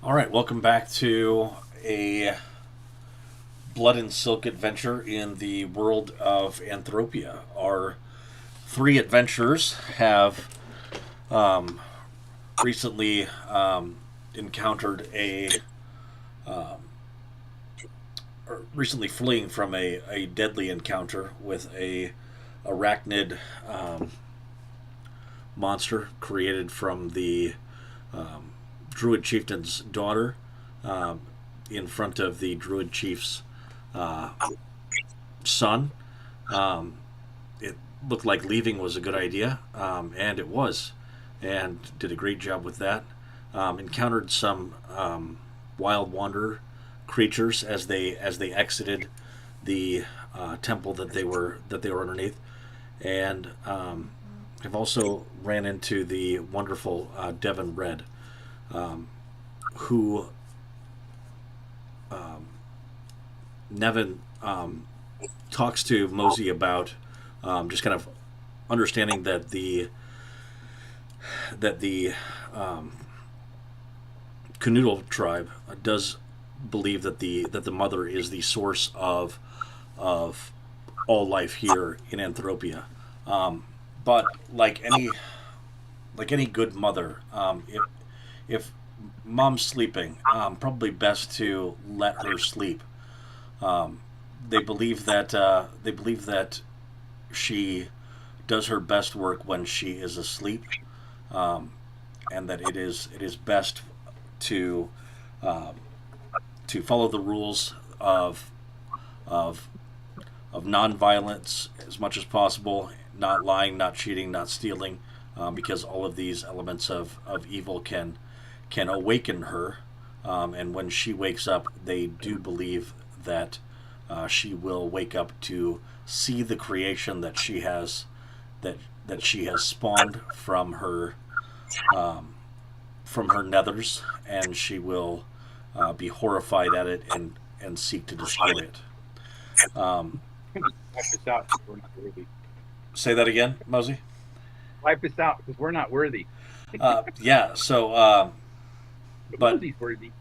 All right, welcome back to a blood and silk adventure in the world of Anthropia. Our three adventurers have recently encountered recently fleeing from a deadly encounter with a arachnid monster created from the Druid chieftain's daughter um, in front of the Druid chief's uh, son. Um, it looked like leaving was a good idea, and it was, and did a great job with that. Encountered some wild wanderer creatures as they exited the temple that they were underneath, and have also ran into the wonderful Devon Red, who Nevin talks to Mosey about just kind of understanding that the Canoodle tribe does believe that the mother is the source of all life here in Anthropia. But like any good mother, if mom's sleeping, probably best to let her sleep. Um, they believe that she does her best work when she is asleep, um, and that it is best to um, to follow the rules of of nonviolence as much as possible, not lying, not cheating, not stealing, because all of these elements of evil can awaken her. And when she wakes up, they do believe that she will wake up to see the creation that that she has spawned um, from her nethers, and she will be horrified at it and seek to destroy it. Um, Wipe us out because we're not worthy. Say that again, Mosey. Wipe us out because we're not worthy. Yeah. So, But but Mosey's worthy.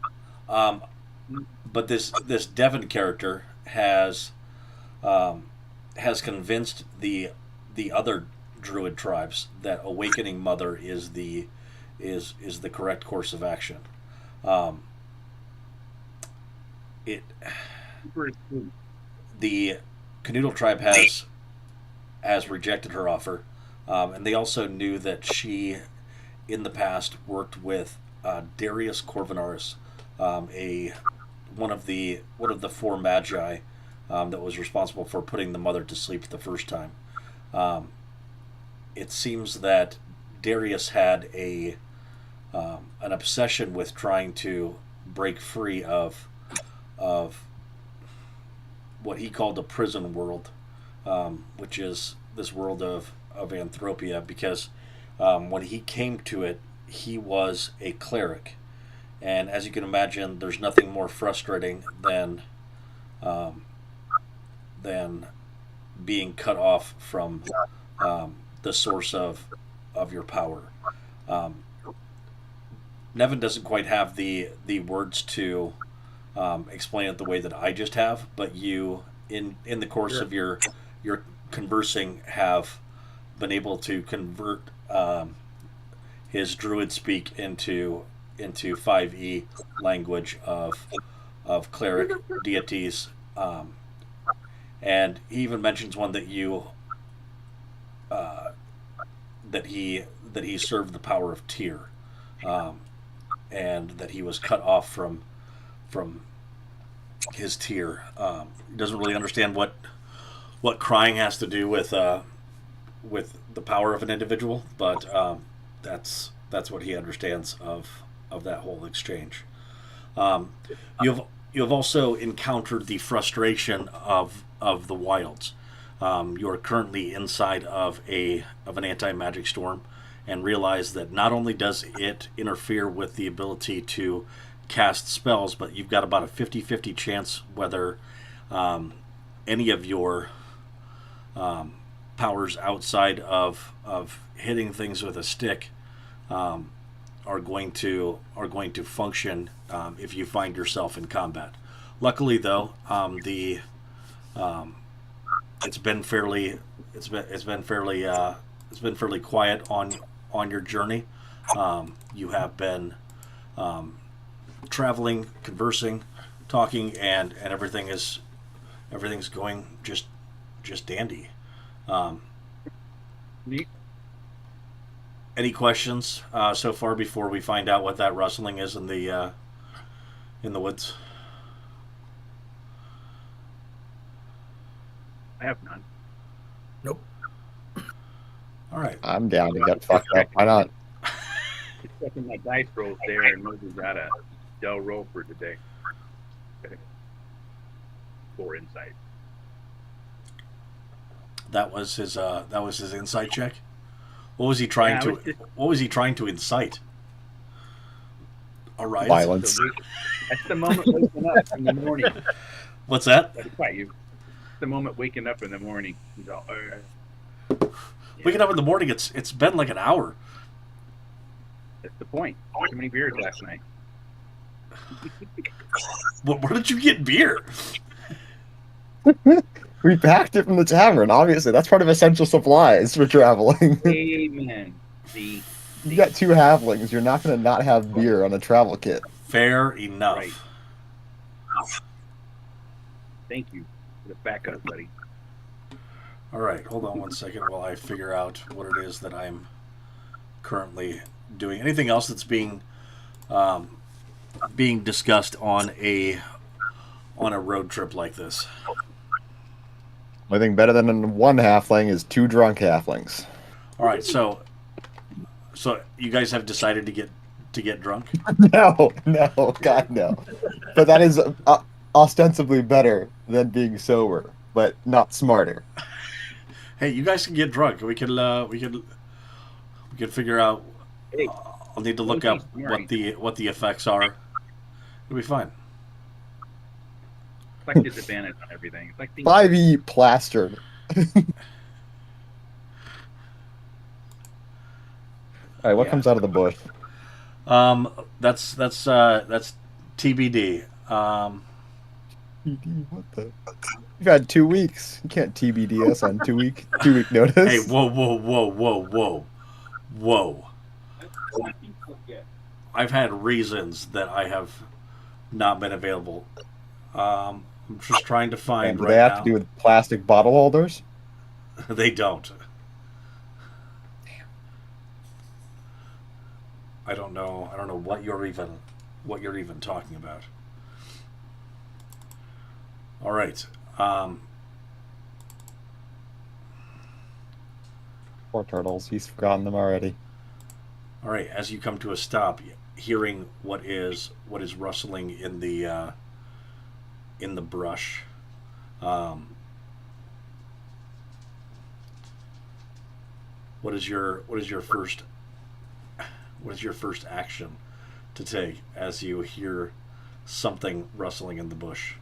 um, but this Devon character um, has convinced the other Druid tribes that awakening Mother is the correct course of action. Um, it Super smooth. the Canoodle tribe has rejected her offer, and they also knew that she in the past worked with Darius Corvinaris, a one of the four magi that was responsible for putting the mother to sleep the first time. Um, it seems that Darius had a an obsession with trying to break free of what he called the prison world, which is this world of Anthropia, because when he came to it, he was a cleric. And as you can imagine, there's nothing more frustrating um, than being cut off from the source of your power. Um, Nevin doesn't quite have the words to explain it the way that I just have, but you in the course Sure. of your conversing have been able to convert his druid speak into 5e language of cleric deities, and he even mentions one that you uh, that he served the power of Tyr, um, and that he was cut off from his Tyr. He doesn't really understand what crying has to do with the power of an individual, but that's what he understands of that whole exchange. Um, you've you've also encountered the frustration of the wilds. You're currently inside of an anti magic storm, and realize that not only does it interfere with the ability to cast spells, but you've got about a 50-50 chance whether um, any of your powers outside of hitting things with a stick are going to function if you find yourself in combat. Luckily, though, the it's been fairly quiet on your journey. You have been traveling, conversing, talking, and everything's going just dandy. Neat. Any questions so far before we find out what that rustling is in the woods? I have none. Nope. All right. I'm down to get fucked up. Why not? Just checking my dice rolls there, and Moses got a Dell roll for today. Okay. 4 insight. That was his insight check. What was he trying Yeah, to What was he trying to incite? A riot? Violence. That's the moment waking up in the morning. What's that? That's right. It's the moment waking up in the morning. He's all, Waking up in the morning. It's been like an hour. That's the point. Too many beers last night. Where did you get beer? We packed it from the tavern, obviously. That's part of essential supplies for traveling. Amen. The You got 2 halflings. You're not going to not have beer on a travel kit. Fair enough. Right. Thank you for the backup, buddy. All right, hold on one second while I figure out what it is that I'm currently doing. Anything else that's being discussed on a road trip like this? I think better than 1 halfling is 2 drunk halflings. All right, so you guys have decided to get drunk? No, God, no. But that is ostensibly better than being sober, but not smarter. Hey, you guys can get drunk. We can figure out. Hey, I'll need to look up what the effects are. It'll be fine. it's like disadvantage on everything. It's like being 5e plastered. Alright, what Yeah. comes out of the bush? That's TBD. What the? You've had 2 weeks. You can't TBD us on 2-week notice. Hey, whoa. I've had reasons that I have not been available. I'm just trying to find And do right they have now. to do with plastic bottle holders? They don't. I don't know what you're even talking about. All right. Poor turtles. He's forgotten them already. All right. As you come to a stop, hearing what is rustling in the brush. What is your first action to take as you hear something rustling in the bush?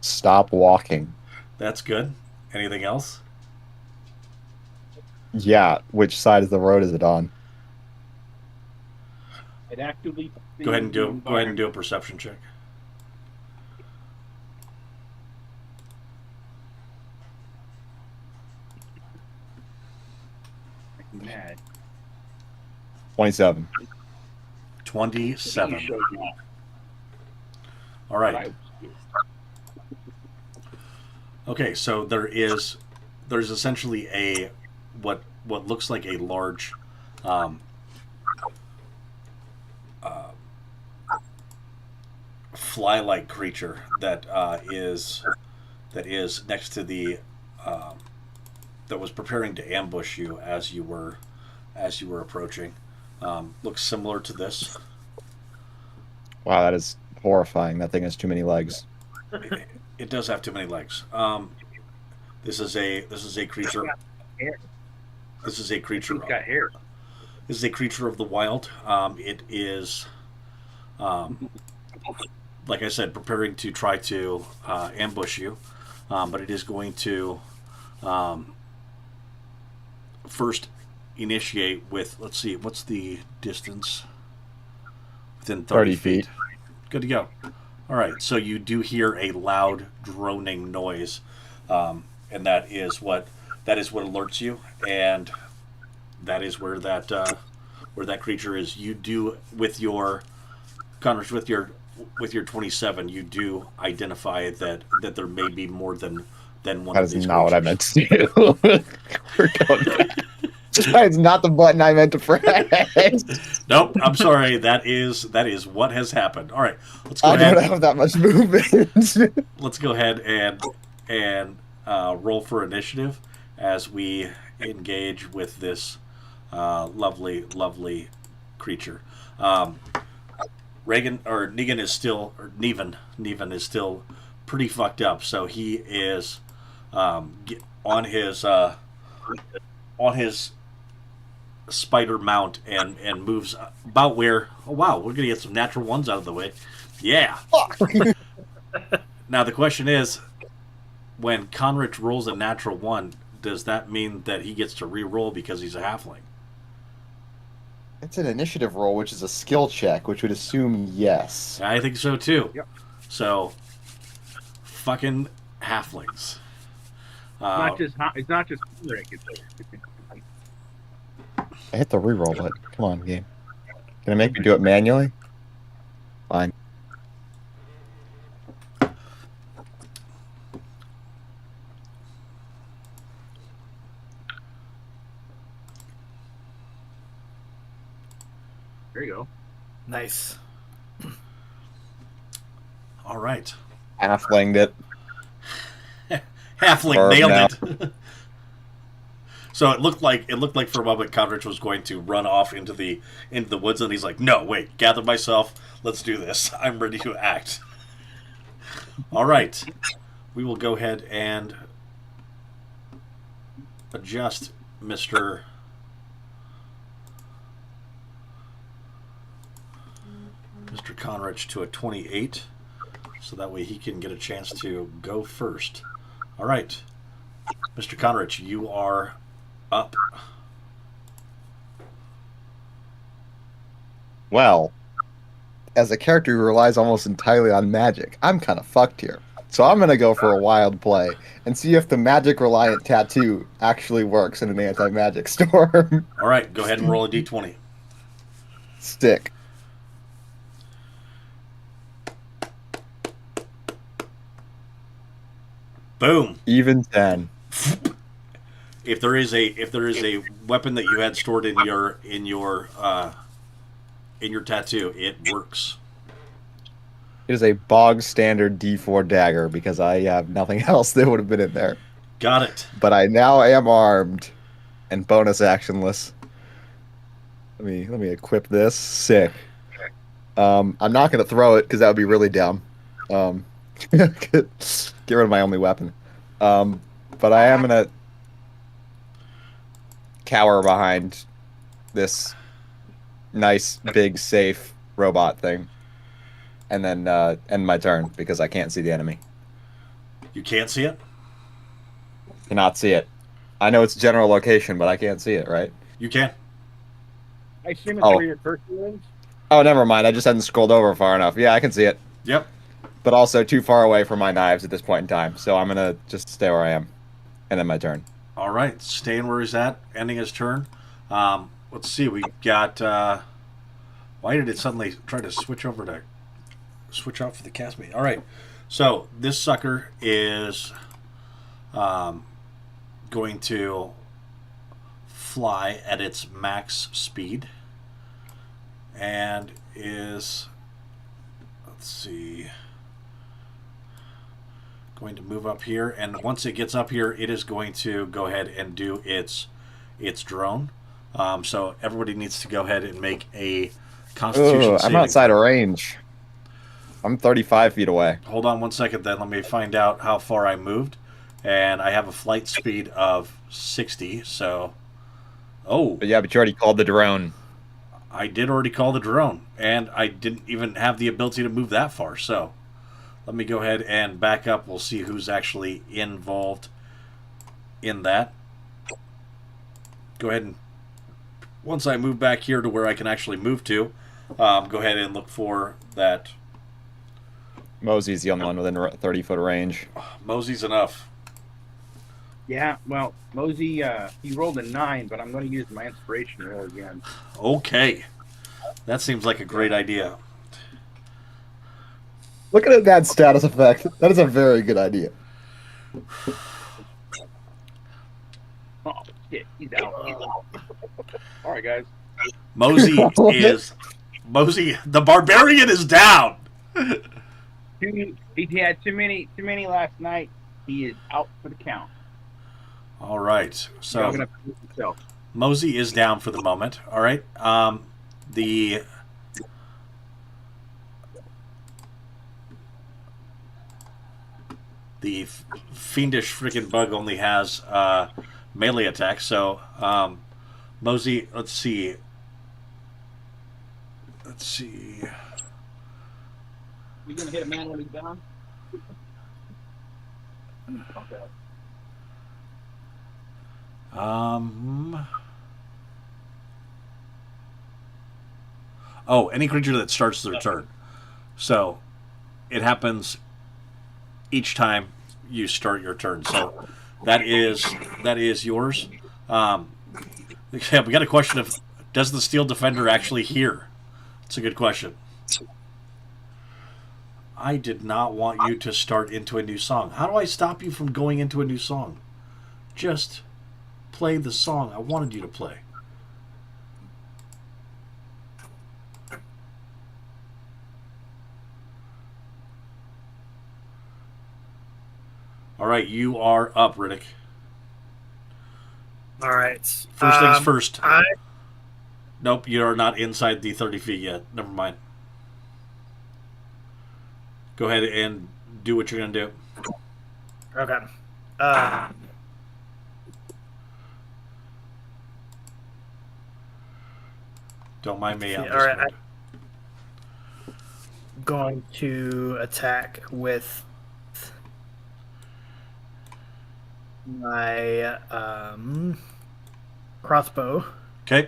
Stop walking. That's good. Anything else? Yeah, which side of the road is it on? it actively. Go ahead and do a perception check. Mad. 27. 27. He showed me All what I right. was doing. Okay, so there's essentially a what looks like a large fly-like creature that is next to the that was preparing to ambush you as you were approaching. Looks similar to this. Wow, that is horrifying. That thing has too many legs. It does have too many legs. This is a creature. Hair. This is a creature. He's got hair. This is a creature of the wild. It is, like I said, preparing to try to ambush you, but it is going to first initiate with, let's see, what's the distance? Within 30 30 feet. Good to go. All right, so you do hear a loud droning noise, and that is what alerts you, and that is where that creature is. You do with your Conrad, with your 27, you do identify that there may be more than one That of is these not what I creatures. meant to do. We're going back. That is not the button I meant to press. Nope, I'm sorry. That is what has happened. All right, let's go I ahead. don't have that much movement. Let's go ahead and roll for initiative as we engage with this lovely creature. Negan is still, or Nevan is still pretty fucked up. So he is on his spider mount and moves about where. Oh wow, we're gonna get some natural ones out of the way. Yeah. Fuck. Now the question is, when Conrich rolls a natural one, does that mean that he gets to re-roll because he's a halfling? It's an initiative roll, which is a skill check, which would assume yes. I think so too. Yep. So, fucking halflings. It's not just Rick. I hit the reroll, but come on, game. Can I make me do it manually? Fine. There you go. Nice. All right. Halflinged it. Halfling Verb nailed now. it. So it looked like for a moment Conrich was going to run off into the woods, and he's like, "No, wait, gather myself. Let's do this. I'm ready to act." All right, we will go ahead and adjust Mr. Conrich to a 28, so that way he can get a chance to go first. All right, Mr. Conrich, you are up. Well, as a character who relies almost entirely on magic, I'm kind of fucked here. So I'm going to go for a wild play and see if the magic-reliant tattoo actually works in an anti-magic storm. All right, go ahead and roll a d20. Stick. Boom. Even 10. If there is a weapon that you had stored in your tattoo, it works. It is a bog standard D4 dagger because I have nothing else that would have been in there. Got it. But I now am armed and bonus actionless. Let me equip this. Sick. I'm not gonna throw it because that would be really dumb. Get rid of my only weapon. But I am gonna cower behind this nice big safe robot thing, and then end my turn because I can't see the enemy. You can't see it? Cannot see it. I know it's general location, but I can't see it. Right? You can. I assume it's Oh. where your cursor is. Oh, never mind. I just hadn't scrolled over far enough. Yeah, I can see it, Yep. but also too far away from my knives at this point in time. So I'm gonna just stay where I am, and then my turn. All right, staying where he's at, ending his turn. Let's see. We got. Why did it suddenly try to switch off for the cast meeting? All right, so this sucker is going to fly at its max speed, and is, let's see, going to move up here, and once it gets up here, it is going to go ahead and do its drone. So everybody needs to go ahead and make a Constitution Ooh, I'm saving outside throw. of range. I'm 35 feet away. Hold on one second, then let me find out how far I moved, and I have a flight speed of 60. So, But yeah, but you already called the drone. I did already call the drone, and I didn't even have the ability to move that far. So, let me go ahead and back up. We'll see who's actually involved in that. Go ahead and once I move back here to where I can actually move to, go ahead and look for that. Mosey's the only one within 30-foot range. Mosey's enough. Yeah, well, Mosey, he rolled a 9, but I'm going to use my inspiration roll again. Okay. That seems like a great idea. Look at that status effect. That is a very good idea. Oh, shit, he's out. All right, guys. Mosey Mosey, the barbarian is down. He had too many last night. He is out for the count. All right. Y'all So gonna prove himself. Mosey is down for the moment. All right. The fiendish freaking bug only has melee attack. So Mosey, let's see. You gonna hit a man when he's down? Oh, any creature that starts their turn. So it happens each time you start your turn. So that is yours. Yeah, we got a question of, does the Steel Defender actually hear? It's a good question. I did not want you to start into a new song. How do I stop you from going into a new song? Just play the song I wanted you to play. All right, you are up, Riddick. All right. First things first. I Nope, you are not inside the 30 feet yet. Never mind. Go ahead and do what you're going to do. okay. Don't mind me. I'm all just right. going I'm going to attack with my crossbow. Okay.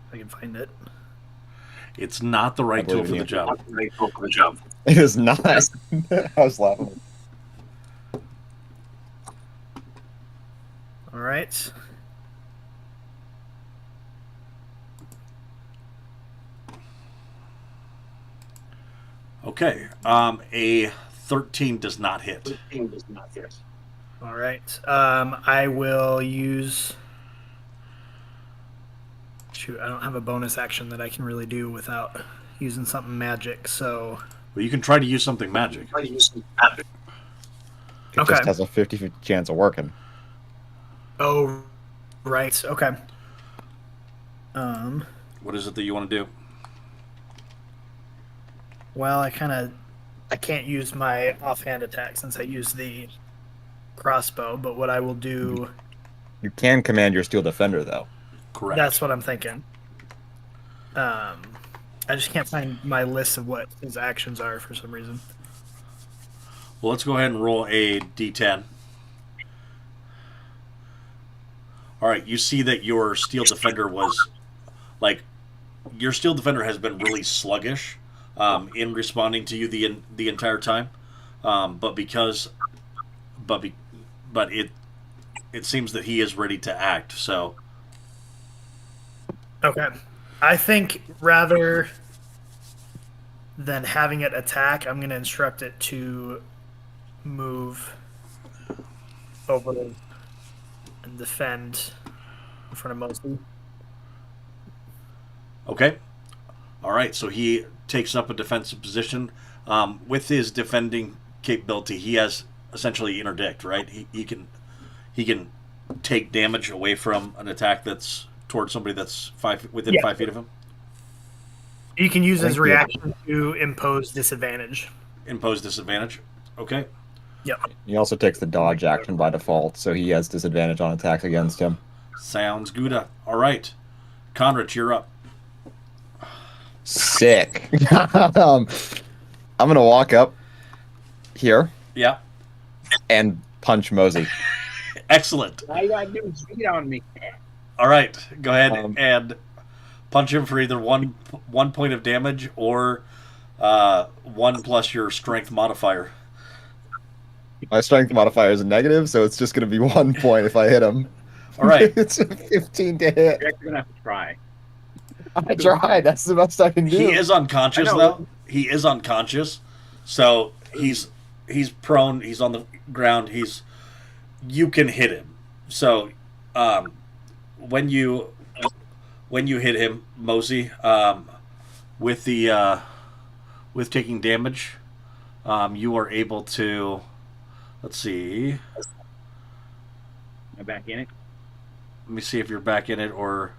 If I can find it. It's not the right I tool believe for in the you. job. It is not. I was laughing. All right. Okay. A 13 does not hit. All right. I will use. Shoot, I don't have a bonus action that I can really do without using something magic. So. Well, you can try to use something magic. It Okay. just has a 50-50 chance of working. Oh, right. Okay. What is it that you want to do? Well, I can't use my offhand attack since I use the crossbow, but what I will do, You can command your Steel Defender, though. Correct. that's what I'm thinking. I just can't find my list of what his actions are for some reason. Well, let's go ahead and roll a d10. All right, you see that your Steel Defender was, like, your Steel Defender has been really sluggish in responding to you the entire time, but it seems that he is ready to act. So Okay. I think rather than having it attack, I'm going to instruct it to move over and defend in front of Mosey. okay, all right. So he takes up a defensive position. With his defending capability, he has essentially interdict. Right? He can take damage away from an attack that's towards somebody that's within Yeah. 5 feet of him. You can use his Thank you. reaction to impose disadvantage. Impose disadvantage. Okay. Yep. He also takes the dodge action by default, so he has disadvantage on attacks against him. Sounds good. All right. Conrad, you're up. Sick. I'm gonna walk up here Yeah. and punch Mosey. Excellent. All you gotta do is beat on me. All right, go ahead Um, and punch him for either one point of damage or 1 plus your strength modifier. My strength modifier is a negative, so it's just going to be 1 point if I hit him. All right. It's a 15 to hit. You're gonna have to try. I tried. That's the best I can do. He is unconscious I know. though. He is unconscious, so he's prone. He's on the ground. You can hit him. So when you hit him, Mosey, with the with taking damage, you are able to. Let's see. Am I back in it? Let me see if you're back in it or.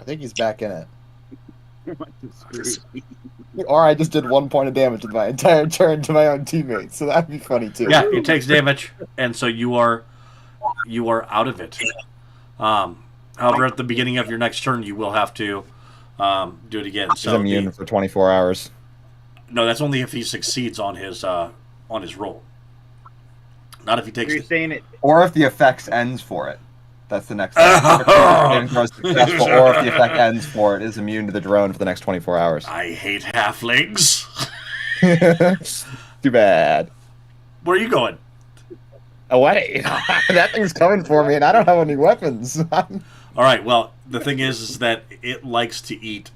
I think he's back in it. Screw. Or I just did 1 point of damage with my entire turn to my own teammates, so that'd be funny too. Yeah, it takes damage, and so you are out of it. However, at the beginning of your next turn, you will have to do it again. He's So immune for 24 hours. no, that's only if he succeeds on his roll. Not if he takes. You're saying it. Or if the effects ends for it. That's the next thing. If the saving throw is successful, or if the effect ends for it, Is immune to the drone for the next 24 hours. I hate halflings. Too bad. Where are you going? Away. That thing's coming for me, and I don't have any weapons. All right. Well, the thing is that it likes to eat.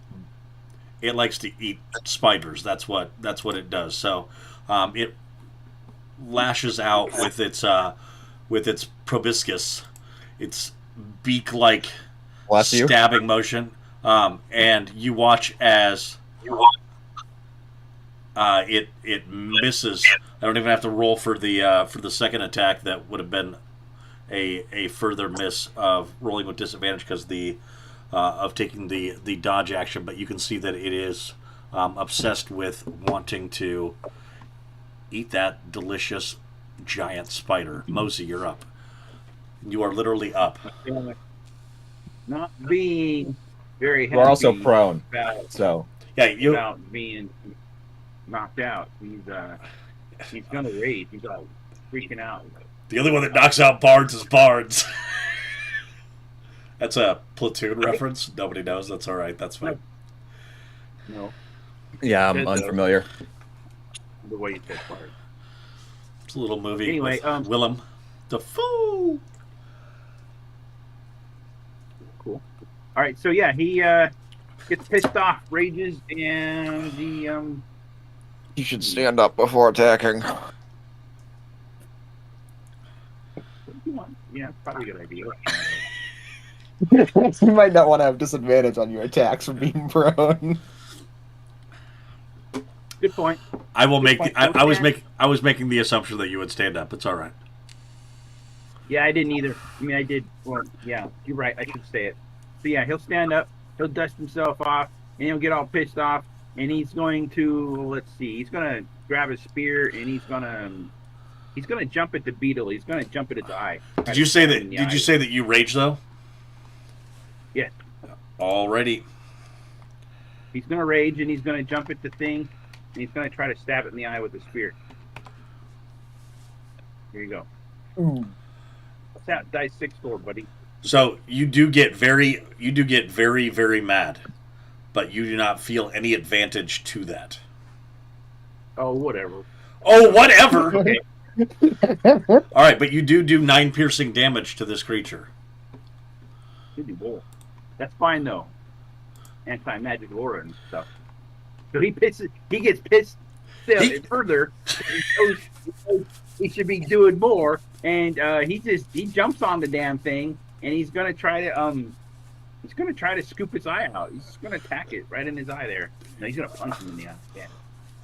It likes to eat spiders. That's what it does. So, it lashes out with its proboscis, its beak-like Bless you. stabbing motion, and you watch as it misses. I don't even have to roll for the second attack. That would have been a further miss of rolling with disadvantage because of taking the dodge action. But you can see that it is obsessed with wanting to eat that delicious giant spider. Mosey, you're up. You are literally up. Not being very happy You're also prone, about, so Yeah, you. about being knocked out. He's gonna rage. He's all freaking out. The only one that knocks out bards is bards. That's a Platoon reference. Nobody knows. That's all right. That's fine. No, yeah, I'm Good, though. unfamiliar. the way you said part. It's a little movie Anyway, with Willem Dafoe. Cool. All right, so yeah, he gets pissed off, rages, and the You should stand up before attacking. yeah, probably a good idea. You might not want to have disadvantage on your attacks from being prone. Good point. I will make. point. I was making the assumption that you would stand up. It's all right. Yeah, I didn't either. I mean, I did. Well, yeah, you're right. I should say it. So yeah, he'll stand up. He'll dust himself off, and he'll get all pissed off. And he's going to, let's see, he's going to grab his spear, and he's going to jump at the beetle. He's going to jump at its eye. Did you say that? Did you say that you rage though? Yeah. Already. He's going to rage, and he's going to jump at the thing, and he's going to try to stab it in the eye with the spear. Here you go. What's that dice 6 for, buddy? So you do get very, very mad, but you do not feel any advantage to that. Oh, whatever. Oh, whatever. Okay. All right, but you do 9 piercing damage to this creature. That's fine though. Anti-magic aura and stuff. So he gets pissed still further. He knows he should be doing more, and he jumps on the damn thing, and he's gonna try to scoop its eye out. He's just gonna attack it right in his eye there. No, he's gonna punch him in the eye. Yeah.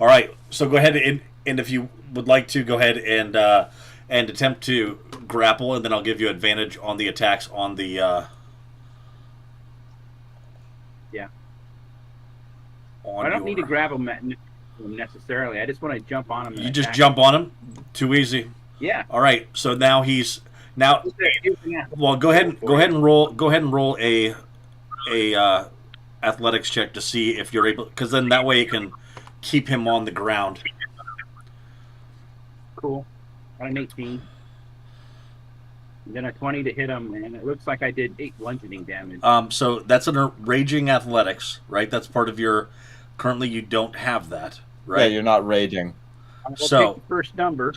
All right, so go ahead and if you would like to, go ahead and attempt to grapple, and then I'll give you advantage on the attacks on the. Yeah. On I don't need to your- grab him necessarily. I just want to jump on him. And You just attack jump on him. Too easy. him. Yeah. All right, so now Well, go ahead and roll a athletics check to see if you're able, because then that way you can keep him on the ground. Cool. Got an 18. Then a 20 to hit him, and it looks like I did 8 bludgeoning damage. So that's a raging athletics, right? That's part of your. Currently, you don't have that, Yeah, right? you're not raging. I'll so- take the first number.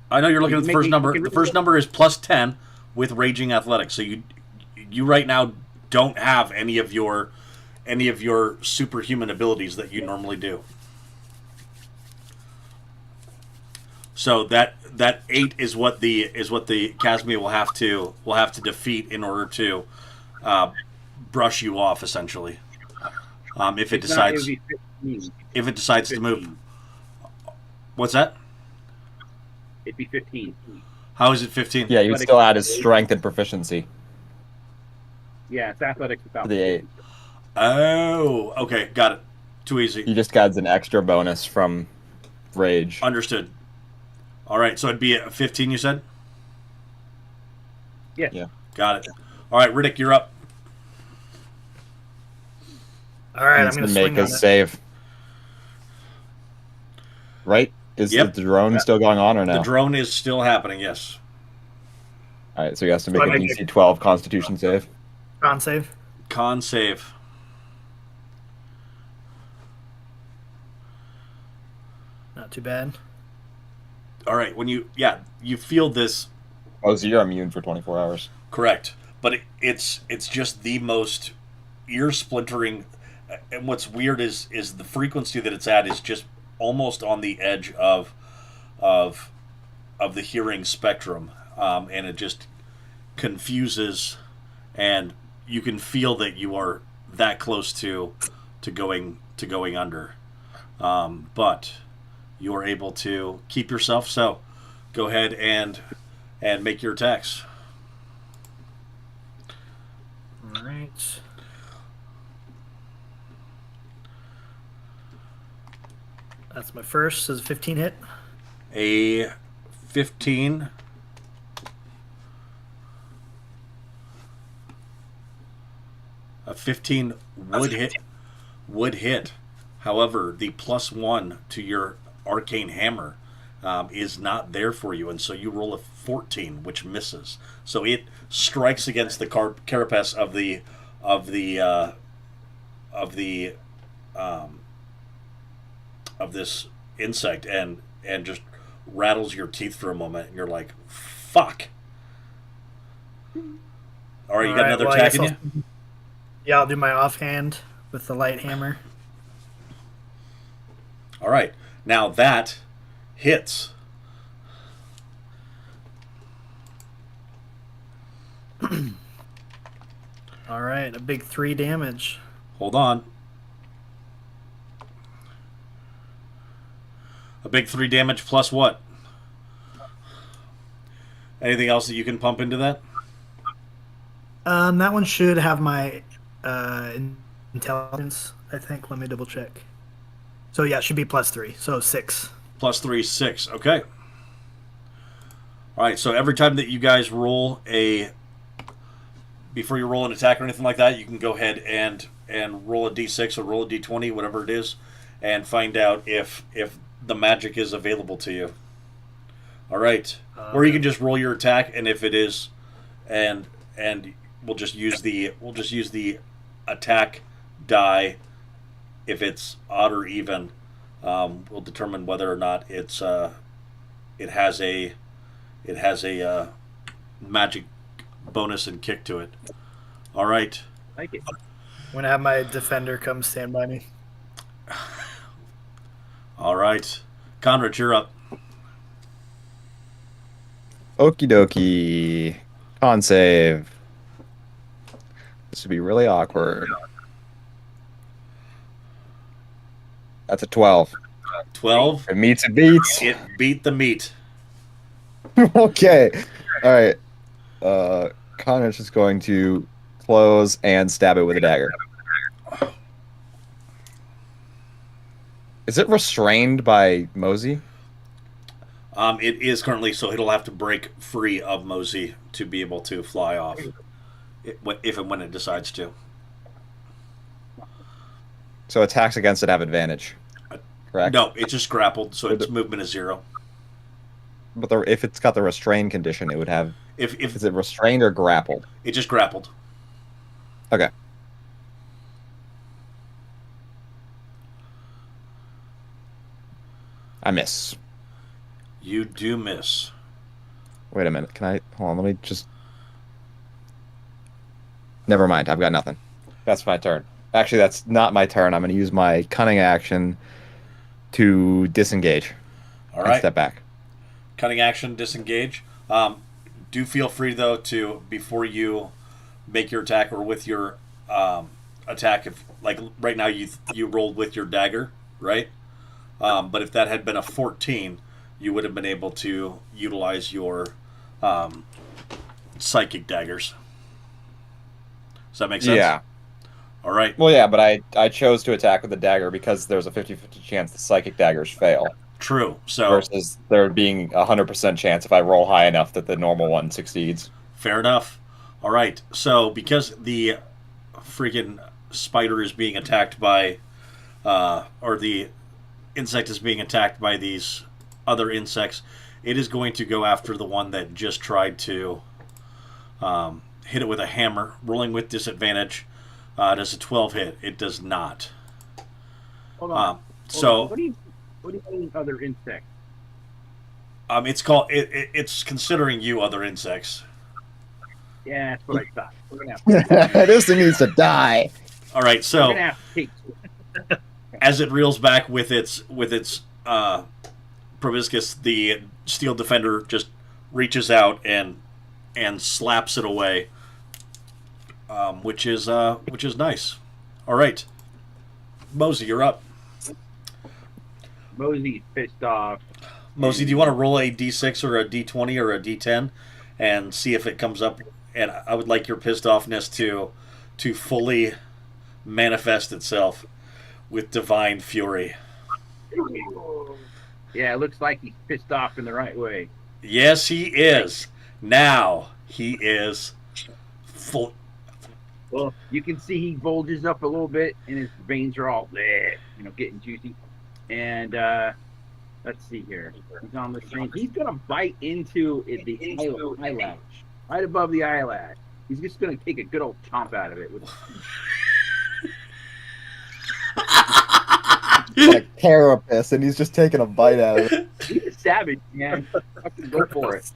I know you're looking at the Make first me- number. you can The read first it. number is +10 with raging athletics. So you right now don't have any of your superhuman abilities that you normally do. So that 8 is what the Casimir will have to defeat in order to brush you off, essentially. If it If not, decides would be 15. if it decides to move. What's that? It'd be 15. How is it 15? Yeah, you would Athletic- still add his strength and proficiency Yeah, it's athletics without to the 8. Oh, okay, got it. Too easy. He just adds an extra bonus from rage. Understood. All right, so it'd be a 15, you said? Yeah. Yeah. Got it. All right, Riddick, you're up. All right, I'm Needs going to to make swing a on it. save. Right? Is Yep. the drone still going on or no? The drone is still happening, yes. All right, so he has to make So I a make DC 12 Constitution save. Con save. Con save. Not too bad. All right, when you feel this, Oh, so you're immune for 24 hours. correct, but it's just the most ear splintering. And what's weird is the frequency that it's at is just almost on the edge of the hearing spectrum, and it just confuses, and you can feel that you are that close to going under, but you are able to keep yourself. So go ahead and make your attacks. All right. That's my first. Does a 15 hit? A 15. A 15 would hit. However, the +1 to your arcane hammer is not there for you, and so you roll a 14, which misses. So it strikes against the carapace of this insect and just rattles your teeth for a moment, and you're like, "Fuck!" All right, you got another well, I attack guess in you. Yeah, I'll do my offhand with the light hammer. All right, now that hits. All right, a big 3 damage. Hold on. A big 3 damage plus what? Anything else that you can pump into that? That one should have my intelligence, I think. Let me double check. So yeah, it should be +3. So 6. Plus 3, 6. Okay. All right, so every time that you guys roll before you roll an attack or anything like that, you can go ahead and roll a d6 or roll a d20, whatever it is, and find out if the magic is available to you. All right. Or you can just roll your attack, and if it is, and we'll just use the attack die. If it's odd or even, we'll determine whether or not it has a magic bonus and kick to it. All right. Like it. I'm going to have my defender come stand by me. All right. Conrad, you're up. Okie dokie. Con save. This would be really awkward. That's a 12. 12. It meets, it beats. It beat the meat. Okay. All right. Connor's just going to close and stab it with a dagger. Is it restrained by Mosey? It is currently, so it'll have to break free of Mosey to be able to fly off, if and when it decides to. So attacks against it have advantage. Correct? No, it's just grappled, so its movement is 0. But if it's got the restrain condition, it would have If Is it restrained or grappled? it just grappled. Okay. I miss. You do miss. Wait a minute. Can I hold on? Let me just. Never mind. I've got nothing. That's my turn. Actually, that's not my turn. I'm going to use my cunning action to disengage All and right. step back. Cutting action, disengage. Do feel free though to, before you make your attack or with your attack, if like right now you rolled with your dagger, right? But if that had been a 14, you would have been able to utilize your psychic daggers. Does that make sense? Yeah. All right. Well, yeah, but I chose to attack with the dagger because there's a 50-50 chance the psychic daggers fail True. So versus there being a 100% chance if I roll high enough that the normal one succeeds. fair enough. All right. So because the freaking spider is being attacked by, or the insect is being attacked by these other insects, it is going to go after the one that just tried to hit it with a hammer, rolling with disadvantage. Does a 12 hit? It does not. Hold on. So What do you mean other insects? it's called. It's considering you other insects. Yeah, that's what I thought. We're gonna have to, This thing needs to die. All right. we're So gonna have to take. as it reels back with its proboscis, the steel defender just reaches out and slaps it away, which is nice. All right, Mosey, you're up. Mosey's pissed off. Mosey, do you want to roll a d6 or a d20 or a d10 and see if it comes up? And I would like your pissed offness to fully manifest itself with divine fury. Yeah, it looks like he's pissed off in the right way. Yes, he is. Now he is full. Well, you can see he bulges up a little bit, and his veins are all, bleh, getting juicy. And let's see here. He's on the screen. He's gonna bite into the eyelash, right above the eyelash. He's just gonna take a good old chomp out of it. Like carapace, and he's just taking a bite out of it. He's a savage, man. Fucking go for it.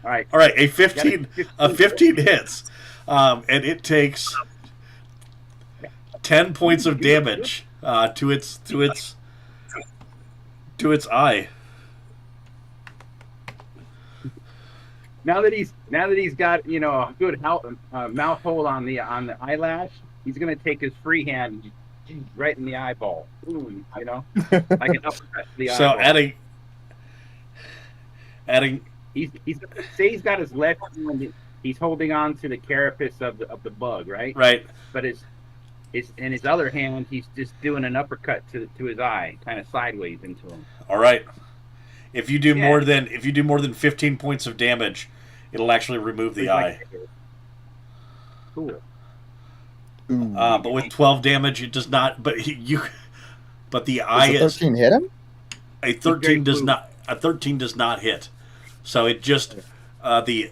All right. All right, a 15 hits, and it takes 10 points of damage to its eye. Now that he's got a good mouth hold on the eyelash, he's gonna take his free hand right in the eyeball. Ooh, like an uppercut to the So eyeball. adding. He's he's got his left hand. He's holding on to the carapace of the bug, right? Right. But his in his other hand, he's just doing an uppercut to his eye, kind of sideways into him. All right. If you do Yeah. more than 15 points of damage, it'll actually remove the eye. Cool. Ooh. But with 12 damage, it does not. But but the eye Does the 13 hit him? a 13 does not. A 13 does not hit. So it just the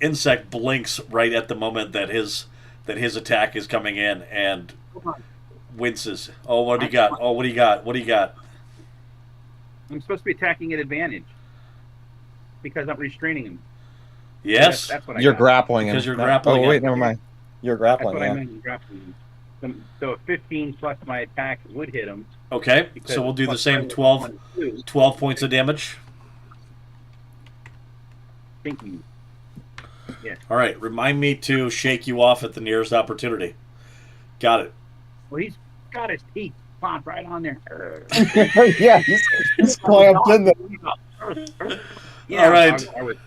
insect blinks right at the moment that his attack is coming in and Hold on. winces. Oh, what do you got? Oh, what do you got? What do you got? I'm supposed to be attacking at advantage because I'm restraining him. Yes, That's what I You're got. grappling him. because you're grappling. Oh, wait, him. never mind. You're That's grappling, what I yeah. meant. Grappling him. So a 15 plus my attack would hit him. Okay, because so we'll do the plus same minus 12 1 is 2. 12 points of damage. Thank you. All right, remind me to shake you off at the nearest opportunity. Got it. Well, he's got his teeth clomped right on there. Yeah, he's clamped in there. Yeah, All right. I would.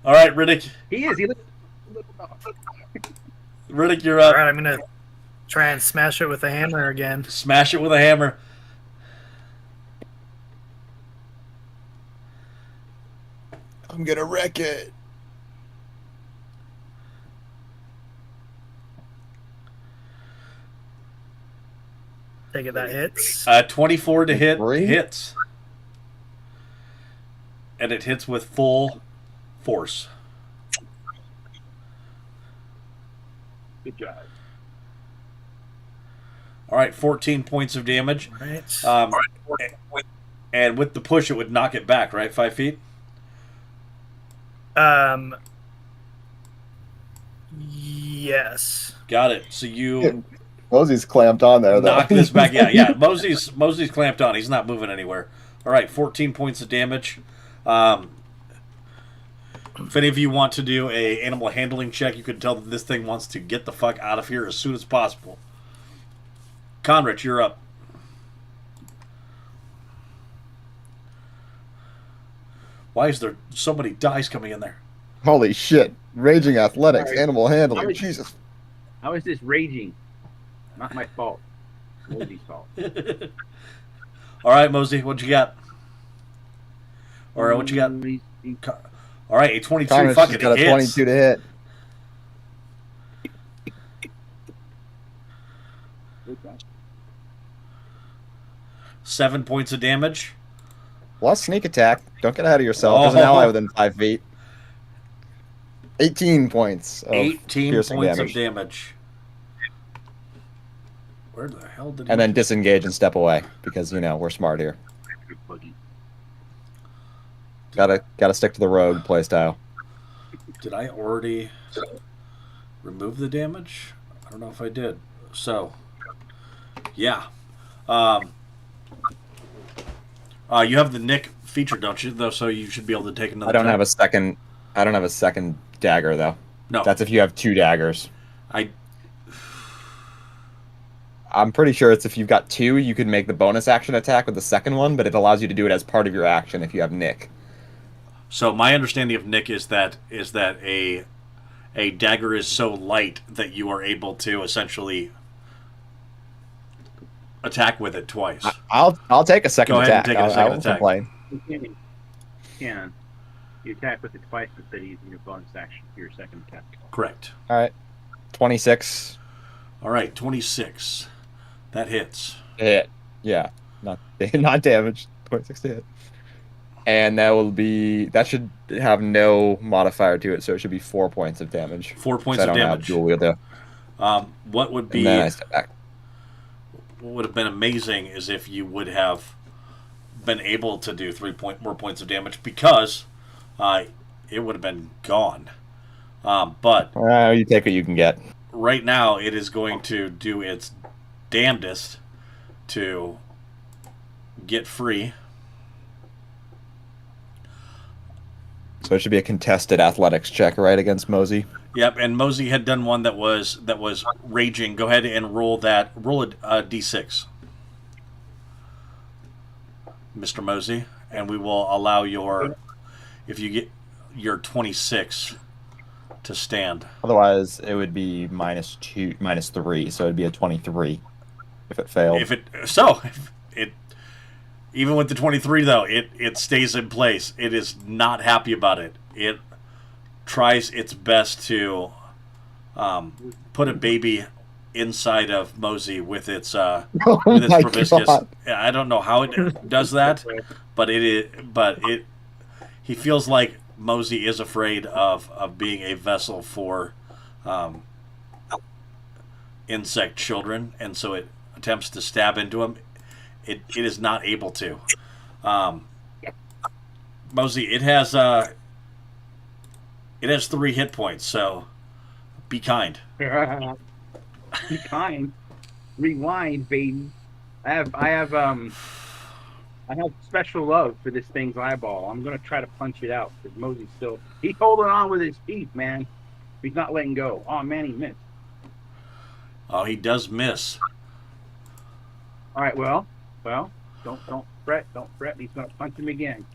All right, Riddick. He is. He looks. Little Riddick, you're All up. right, I'm gonna try and smash it with a hammer again. Smash it with a hammer. I'm gonna wreck it. Take it, that hits. 24 to hit Three? hits. and it hits with full force. Good job. All right, 14 points of damage. All right. And with the push, it would knock it back, right? 5 feet? Yes. Got it. So you Mosey's clamped on there, though. knock this back. Yeah. Mosey's clamped on. He's not moving anywhere. All right, 14 points of damage. If any of you want to do a animal handling check, you can tell that this thing wants to get the fuck out of here as soon as possible. Conrad, you're up. Why is there so many dice coming in there? Holy shit. Raging athletics, Sorry. animal handling. Sorry. Jesus. I was just raging. Not my fault. Mosey's fault. All right, Mosey, what you got? Or what you got? All right, a 22 Connor's fucking just got a hits. 22 to hit. Okay. 7 points of damage. Plus sneak attack. Don't get ahead of yourself. There's an ally within 5 feet. 18 points of 18 piercing points damage. of damage. Where the hell did he... And then disengage and step away because, we're smart here. Gotta stick to the rogue playstyle. Did I already remove the damage? I don't know if I did. So, yeah. You have the Nick feature, don't you? Though, so you should be able to take another. I don't turn. have a second dagger though. No, That's if you have 2 daggers. I'm pretty sure it's if you've got 2, you can make the bonus action attack with the second one, but it allows you to do it as part of your action if you have Nick. So my understanding of Nick is that a dagger is so light that you are able to essentially attack with it twice. I'll take a second Go ahead and attack. take a I second won't attack. complain. You can. You attack with it twice instead of using your bonus action for your second attack. Correct. All right. 26 All right, 26. That hits. to hit. Yeah. Not damage. 26 to hit. And that should have no modifier to it, so it should be 4 points of damage. 4 points I of don't have damage. dual wielder. What would And be then I step back. what would have been amazing is if you would have been able to do 3 more points of damage because it would have been gone. But You take what you can get. right now, it is going to do its damnedest to get free. So it should be a contested athletics check, right, against Mosey? Yep, and Mosey had done one that was raging. Go ahead and roll that. Roll a d6, Mr. Mosey, and we will allow if you get your 26 to stand. Otherwise, it would be -3, so it'd be a 23 if it failed. Even with the 23 though, it stays in place. It is not happy about it. It tries its best to put a baby inside of Mosey with its with its my proboscis. God. I don't know how it does that, but he feels like Mosey is afraid of being a vessel for insect children, and so it attempts to stab into him. It is not able to. Mosey, it has 3 hit points, so be kind. Be kind. Rewind, baby. I have special love for this thing's eyeball. I'm gonna try to punch it out because Mosey's he's holding on with his teeth, man. He's not letting go. Oh man, he missed. Oh, he does miss. All right, well, don't fret. He's gonna punch him again.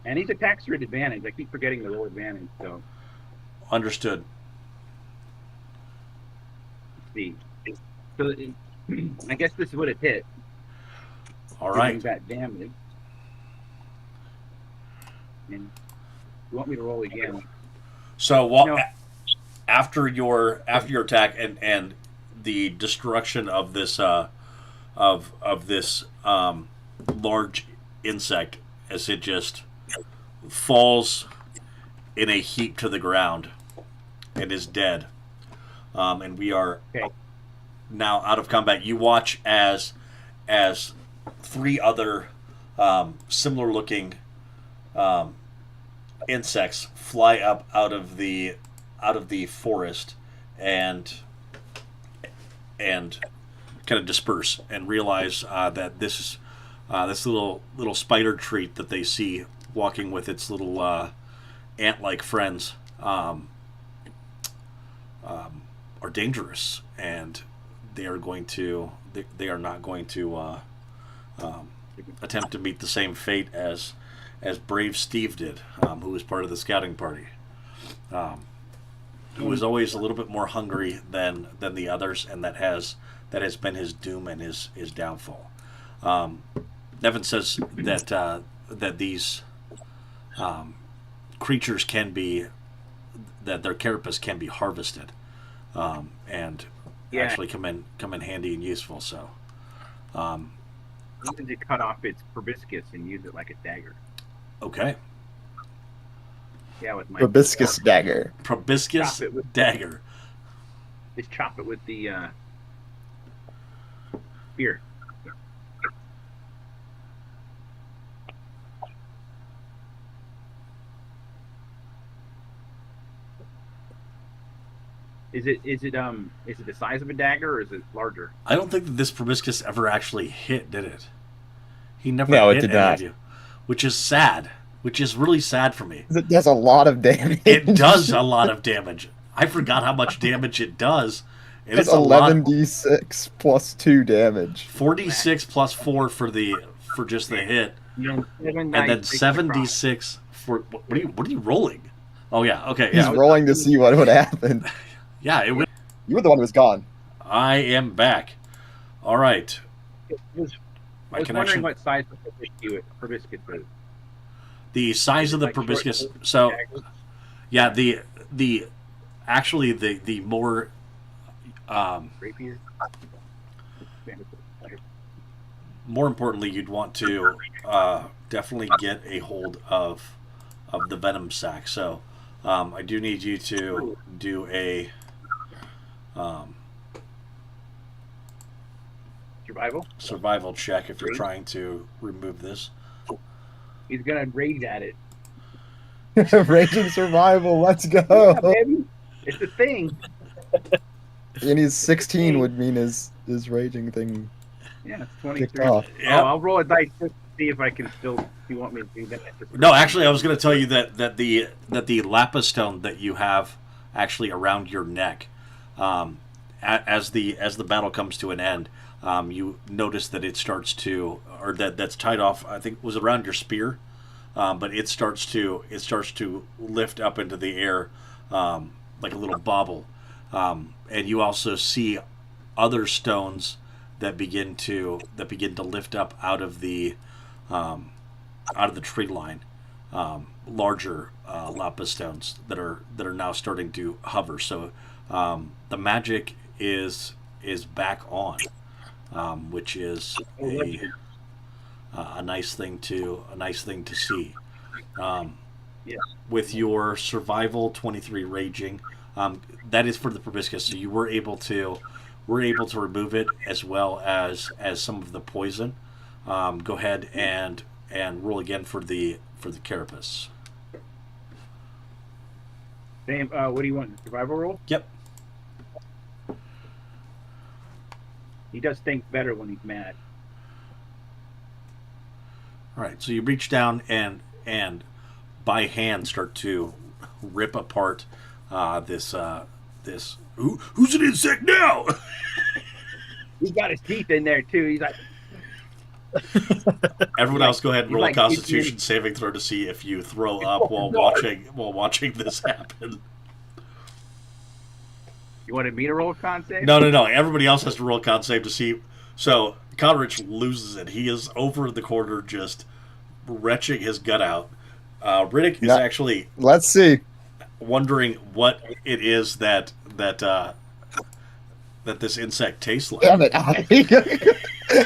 And he's attacks are at advantage. I keep forgetting the roll advantage. So Understood. let's see. So I guess this would have hit. All right. Giving that damage. And you want me to roll again? So No. after your attack and the destruction of this large insect, as it just falls in a heap to the ground and is dead. And we are Okay. now out of combat. You watch as three other similar looking insects fly up out of the forest and kind of disperse and realize that this is this little spider treat that they see walking with its little ant-like friends are dangerous, and they are not going to attempt to meet the same fate as brave Steve did, who was part of the scouting party, who was always a little bit more hungry than the others, and that has been his doom and his downfall. Nevin says that these creatures can be, that their carapace can be harvested, and actually come in handy and useful. So I'm going to cut off its proboscis and use it like a dagger. okay, Yeah, with my Proboscis dagger. proboscis Chop it with- dagger. Just chop it with the spear. Is it the size of a dagger or is it larger? I don't think that this proboscis ever actually hit, did it? He never No, it hit did any not. of you, which is sad. Which is really sad for me. It does a lot of damage. It does a lot of damage. I forgot how much damage it does. And It's it's a lot. 11d6 plus 2 damage. 46 plus 4 for just the hit, You know, and then 7d6 for what are you rolling? Oh yeah, okay, He's yeah, rolling to see what would happen. yeah. It went. You were the one who was gone. I am back. All right, I was my wondering connection. what size the proboscis is. The size of the Like short proboscis. little So daggers? yeah, the actually the more Rapier? more importantly, you'd want to definitely get a hold of the venom sac. So I do need you to do a Survival? survival check if you're trying to remove this. He's gonna rage at it. Raging survival, let's Yeah, go. baby. It's a thing. And he's 16 would mean his raging thing Yeah, it's kicked 23. off. Yeah. Oh, I'll roll a dice just to see if I can still. If you want me to do that? No, actually, I was going to tell you that the lapis stone that you have actually around your neck, as the battle comes to an end, you notice that it starts to, or that's tied off. I think it was around your spear, but it starts to lift up into the air like a little bobble, and you also see other stones that begin to lift up out of the tree line, larger lapis stones that are now starting to hover. So the magic is back on, which is a nice thing to see. Yeah. With your survival 23 raging, that is for the proboscis. So you were able to remove it as well as some of the poison. Go ahead and roll again for the carapace. Same. What do you want? Survival roll? Yep. He does think better when he's mad. All right. So you reach down and by hand start to rip apart this. Who's an insect now? He's got his teeth in there too. He's like, Everyone else, go ahead and You roll a like- Constitution saving throw to see if you throw up while watching this happen. you wanted me to roll a con save? No. Everybody else has to roll a con save to see. So Conrich loses it. He is over in the corner, just retching his gut out. Riddick is Yeah. actually Let's see. wondering what it is that this insect tastes like. Damn it.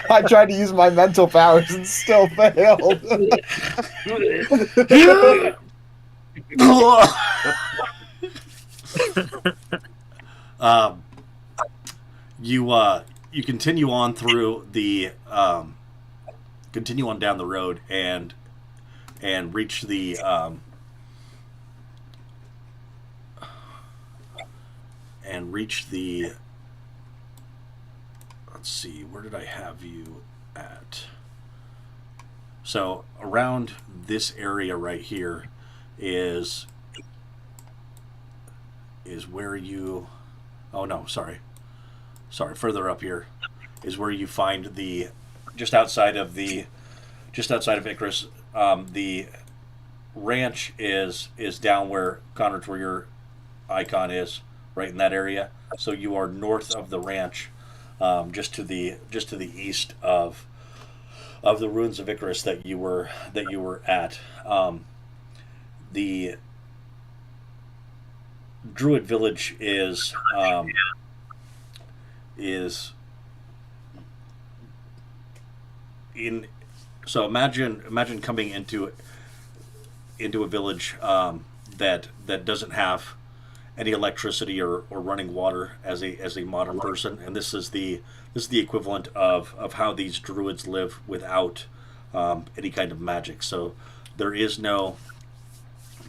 I tried to use my mental powers and still failed. um, you continue on through the continue on down the road and reach the let's see, where did I have you at? So around this area right here is where you, oh no, sorry, further up here is where you find the just outside of Icarus. The ranch is down where Conrad's, where your icon is, right in that area. So you are north of the ranch, just to the east of the ruins of Icarus that you were at. The Druid village is in. So imagine coming into a village that doesn't have any electricity or running water as a modern person, and this is the equivalent of how these druids live without any kind of magic. So there is no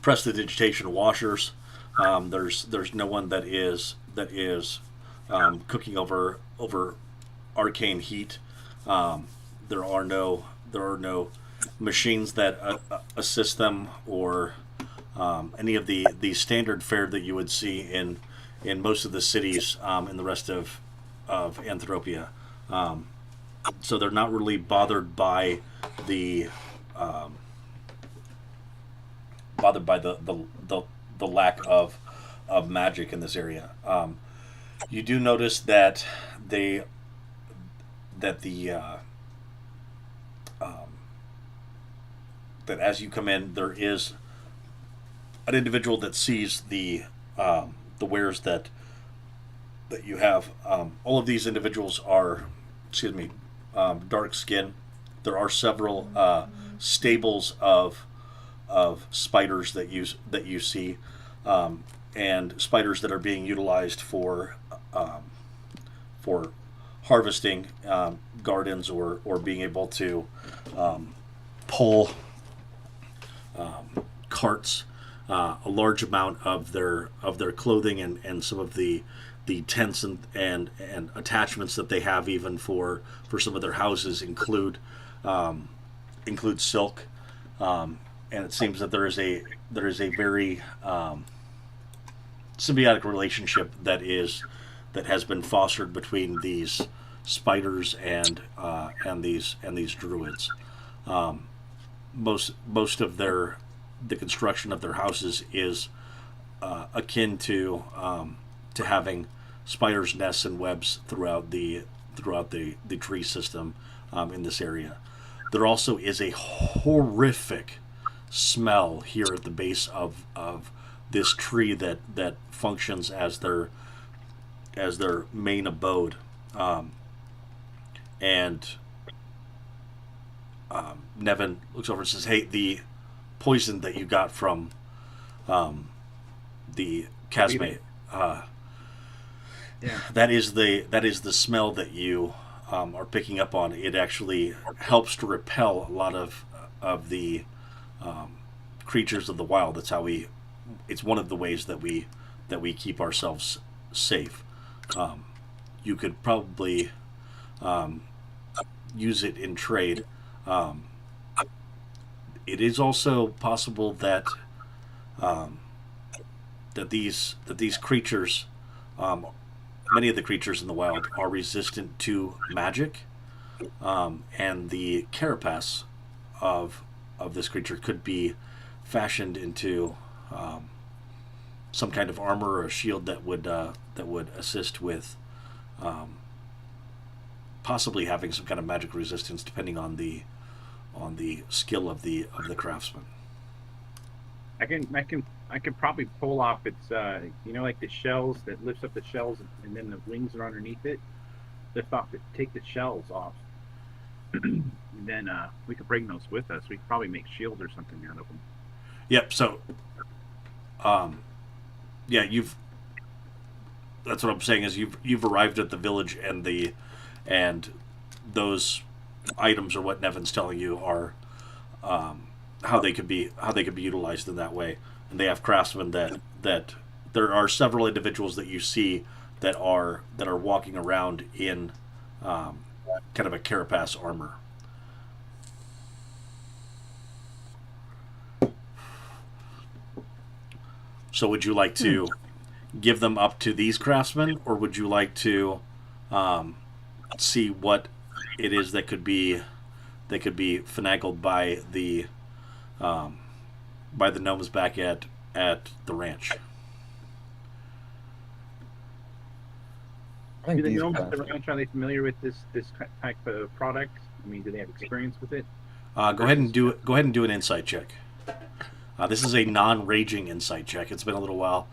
prestidigitation washers. There's no one that is cooking over arcane heat. There are no machines that assist them, or any of the standard fare that you would see in most of the cities in the rest of Anthropia. So they're not really bothered by the lack of magic in this area. You do notice that that as you come in, there is an individual that sees the wares that you have. All of these individuals are, dark skin. There are several stables of spiders that you see, and spiders that are being utilized for harvesting gardens, or being able to pull carts. A large amount of their clothing and some of the tents and attachments that they have, even for some of their houses, include silk, and it seems that there is a very symbiotic relationship that has been fostered between these spiders and these druids. Most of the construction of their houses is akin to having spiders' nests and webs throughout the tree system in this area. There also is a horrific smell here at the base of this tree that functions as their main abode, and Nevin looks over and says, "Hey, the poison that you got from the Casmate, that is the smell that you are picking up on. It actually helps to repel a lot of the creatures of the wild. That's how it's one of the ways that we keep ourselves safe. You could probably use it in trade. It is also possible that these creatures, many of the creatures in the wild, are resistant to magic, and the carapace of this creature could be fashioned into some kind of armor or a shield that would assist with possibly having some kind of magic resistance, depending on the skill of the craftsman. I can probably pull off its like the shells that lifts up the shells, and then the wings are underneath it. Take the shells off And then we could bring those with us. We could probably make shields or something out of them. Yep. So, yeah, that's what I'm saying is you've arrived at the village and those items are what Nevin's telling you are how they could be utilized in that way. And they have craftsmen that there are several individuals that you see that are walking around in kind of a carapace armor. So would you like to give them up to these craftsmen, or would you like to see what it is that could be finagled by the gnomes back at the ranch? I think Do the these gnomes guys- at the ranch, are they familiar with this type of product? I mean, do they have experience with it? Go ahead and do an insight check. This is a non-raging insight check. It's been a little while.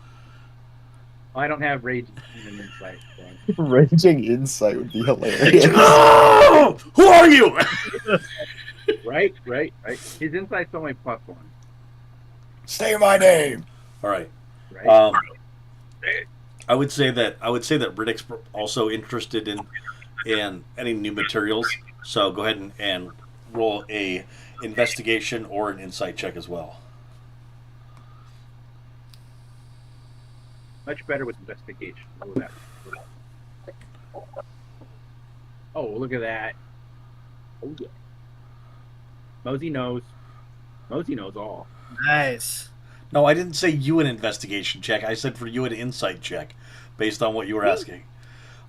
Well, I don't have rage and insight. So. Raging insight would be hilarious. Oh! Who are you? Right. His insight's only +1. Say my name. All right. Right. I would say that Riddick's also interested in any new materials. So go ahead and roll a investigation or an insight check as well. Much better with investigation. Look at that. Oh, look at that. Oh yeah. Mosey knows. Mosey knows all. Nice. No, I didn't say you an investigation check. I said for you an insight check, based on what you were asking.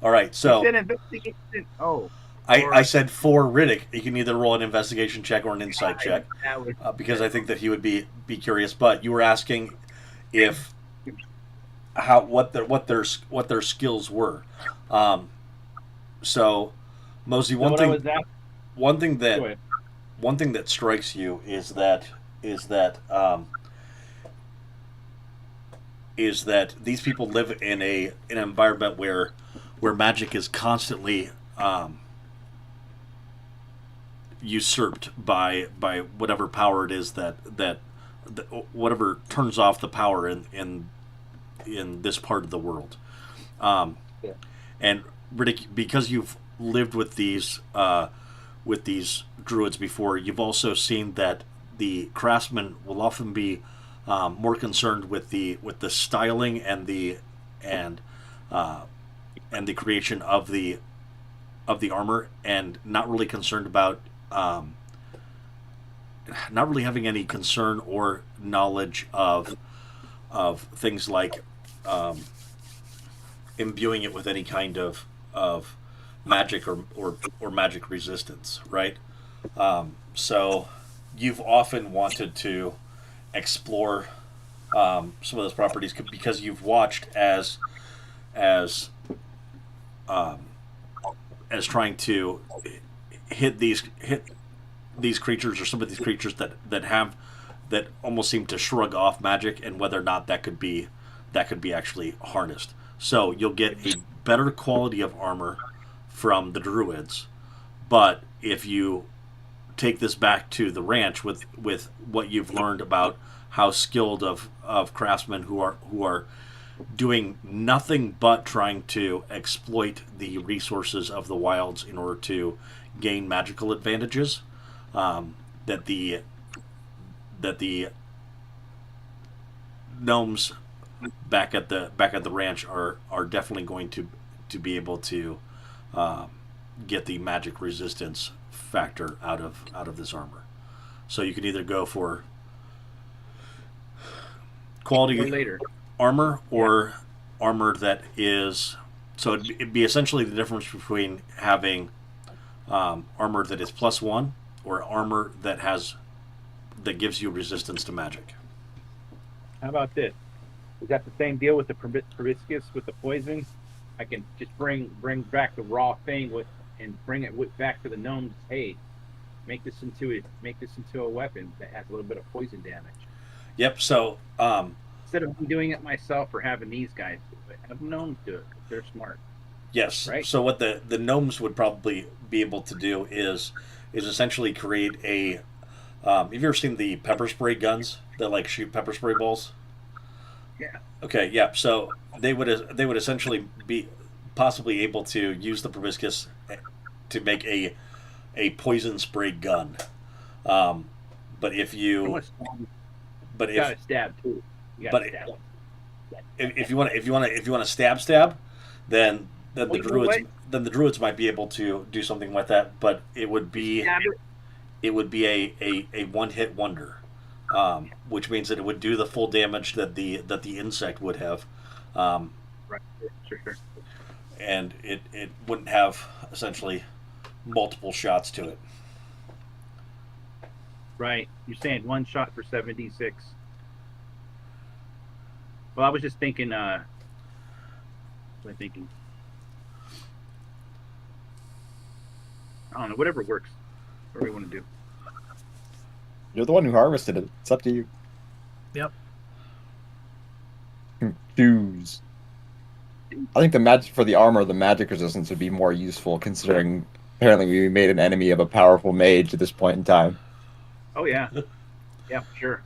All right, so You said investigation. Oh. I said for Riddick, you can either roll an investigation check or an insight check, That was, because I think that he would be curious. But you were asking if what their skills were. So, Mosey, so what I was asking, one thing go ahead. that strikes you is that these people live in an environment where magic is constantly usurped by whatever power it is that whatever turns off the power in this part of the world. Yeah. And Riddick, because you've lived with these druids before, you've also seen that the craftsmen will often be more concerned with the styling and the creation of the armor, and not really concerned about not really having any concern or knowledge of things like imbuing it with any kind of magic or magic resistance, right? So you've often wanted to explore some of those properties because you've watched as trying to hit these creatures, or some of these creatures that almost seem to shrug off magic, and whether or not that could be actually harnessed. So you'll get a better quality of armor from the druids, but if you take this back to the ranch with what you've learned about how skilled of craftsmen who are doing nothing but trying to exploit the resources of the wilds in order to gain magical advantages, that the gnomes back at the ranch are definitely going to be able to get the magic resistance factor out of this armor. So you can either go for quality Or later. armor or armor that is, so it'd be essentially the difference between having armor that is +1 or armor that gives you resistance to magic. How about this? Is that the same deal with the proboscis with the poison? I can just bring back the raw thing and bring it back to the gnomes. Hey, make this into a weapon that has a little bit of poison damage. Yep. So Instead of me doing it myself or having these guys do it, have gnomes do it. They're smart. Yes. Right. So what the gnomes would probably be able to do is essentially create a. Have you ever seen the pepper spray guns that like shoot pepper spray balls? Yeah. Okay. Yeah. So they would essentially be possibly able to use the proboscis to make a poison spray gun. Um, but if I you want to stab. but You if gotta stab too. You but gotta stab. if you want to stab, then Oh, the you know druids what? then the druids might be able to do something with that, but it would be Stab it. a one hit wonder, which means that it would do the full damage that the insect would have, um, Right. Sure. and it wouldn't have essentially multiple shots to it. Right. You're saying one shot for 76. Well, I was just thinking. What was I thinking? I don't know. Whatever works. Whatever you want to do. You're the one who harvested it. It's up to you. Yep. Choose. I think the magic for the armor, the magic resistance would be more useful, considering apparently we made an enemy of a powerful mage at this point in time. Oh yeah. Yeah, for sure.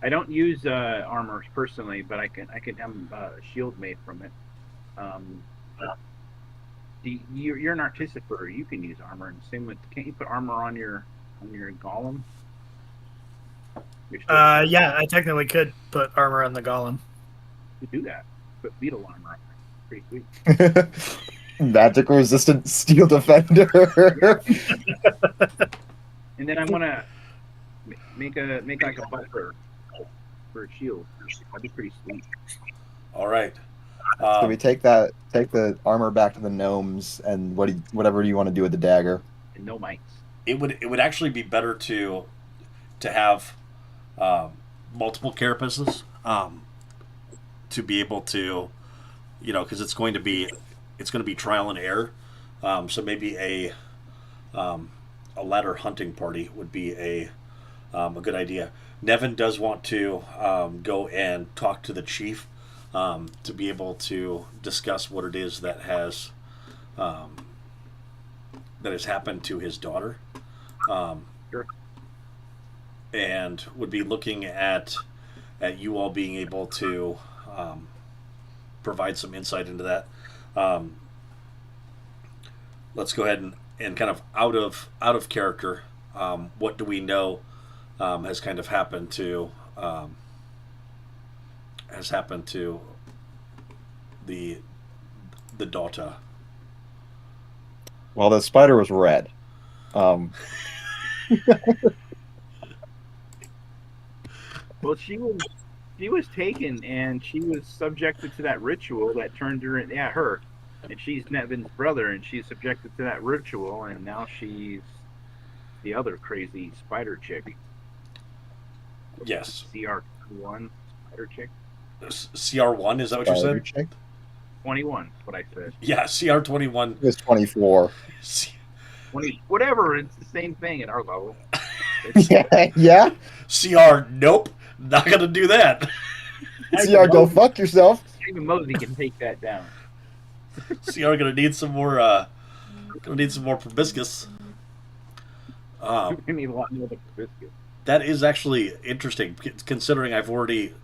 I don't use armor personally, but I can have a shield made from it. Um, you're an artificer. You can use armor, and same with. Can't you put armor on your golem? You're still Yeah, I technically could put armor on the golem. you do that. Put beetle armor on there. Pretty sweet. Magic resistant steel defender. And then I want to make like a buffer for a shield. That'd be pretty sweet. All right. So we take the armor back to the gnomes, and whatever you want to do with the dagger. And no mites. It would actually be better to have multiple carapaces, to be able to, because it's going to be trial and error. So maybe a ladder hunting party would be a good idea. Nevin does want to go and talk to the chief, to be able to discuss what it is that has happened to his daughter, Sure. and would be looking at you all being able to provide some insight into that. Let's go ahead and kind of out of character. What do we know has kind of happened to the daughter? Well, the spider was red. Well, she was taken and she was subjected to that ritual that turned her in. Yeah, her. And she's Nevin's brother, and she's subjected to that ritual, and now she's the other crazy spider chick. Yes. CR1 spider chick. CR1, is that what you Spider said? chick. 21, what I said. Yeah, CR21. It was 24. 20, whatever. It's the same thing at our level. Yeah. CR, nope, not gonna do that. CR, go fuck yourself. Even Mosey can take that down. CR gonna need some more. Proboscis. We need a lot more than biscuit. That is actually interesting, considering I've already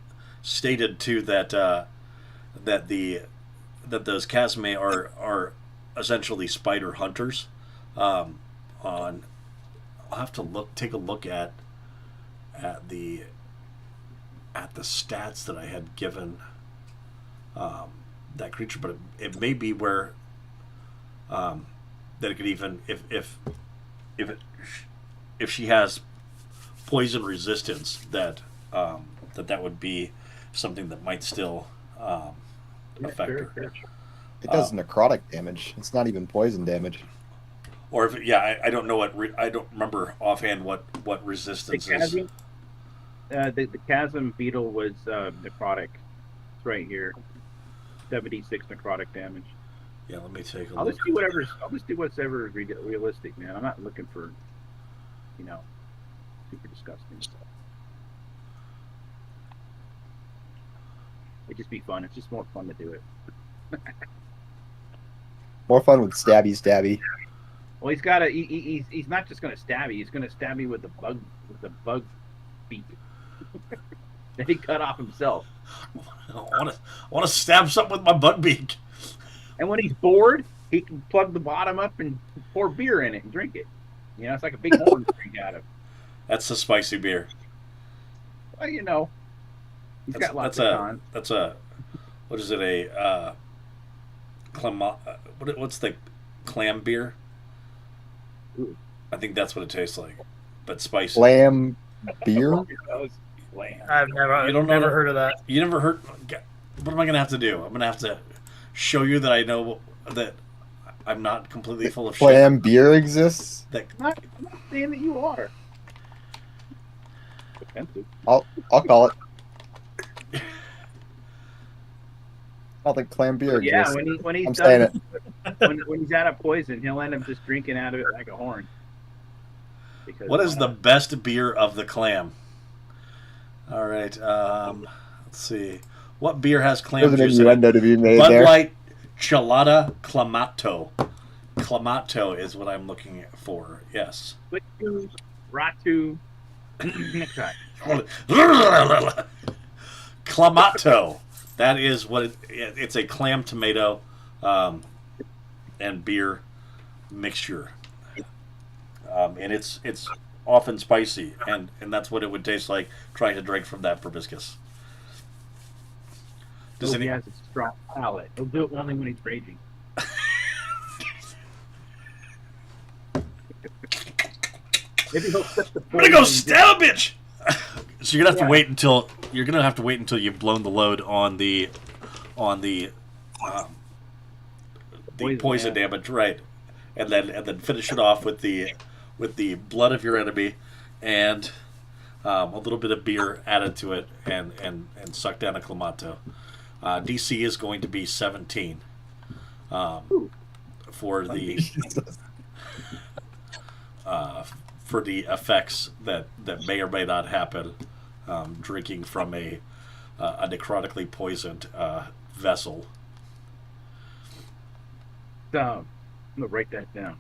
stated too that those Casme are essentially spider hunters. I'll have to take a look at the stats that I had given that creature, but it may be where that it could even if she has poison resistance, that would be something that might still affect her. Sure. It does necrotic damage. It's not even poison damage. Or if I don't know I don't remember offhand what resistance is. The chasm beetle was necrotic. It's right here. 76 necrotic damage. Yeah, let me take a I'll look. just do whatever's realistic, man. I'm not looking for, super disgusting stuff. It'd just be fun. It's just more fun to do it. More fun with stabby. Well, he's got a. He's not just going to stab you. He's going to stab you with the bug beak that he cut off himself. I want to stab something with my bug beak. And when he's bored, he can plug the bottom up and pour beer in it and drink it. You know, it's like a big horn drink out of. That's the spicy beer. Well, you know, he's got lots of cons. That's a, what is it, what's the clam beer? Ooh. I think that's what it tastes like, but spicy. Lamb beer? That was lamb. I've You don't know never that? heard of that. You never heard? What am I gonna have to do? I'm gonna have to show you that I know that I'm not completely full of shit. Lamb beer exists? That I'm not saying that you are. Offensive. I'll call it. I don't think clam beer Yeah, exists. when he's I'm saying it. when he's out of poison, he'll end up just drinking out of it like a horn. Because what is the best beer of the clam? All right, let's see. What beer has clam There's an juice in it? innuendo to be made Bud there. Light Chelada Clamato. Clamato is what I'm looking for. Yes. Quitu, Ratu, next time. Clamato. That is what it's a clam tomato and beer mixture. And it's often spicy, and that's what it would taste like trying to drink from that proboscis. Does He any has a strong palate. He'll do it only when he's raging. Maybe he'll set the I'm gonna go poison- stab a bitch. So you're gonna have to Yeah. wait until you've blown the load on the poison yeah. damage, right? And then finish it off with the blood of your enemy and a little bit of beer added to it and suck down a clamato. DC is going to be 17 for the effects that may or may not happen drinking from a necrotically poisoned vessel. I'm gonna write that down.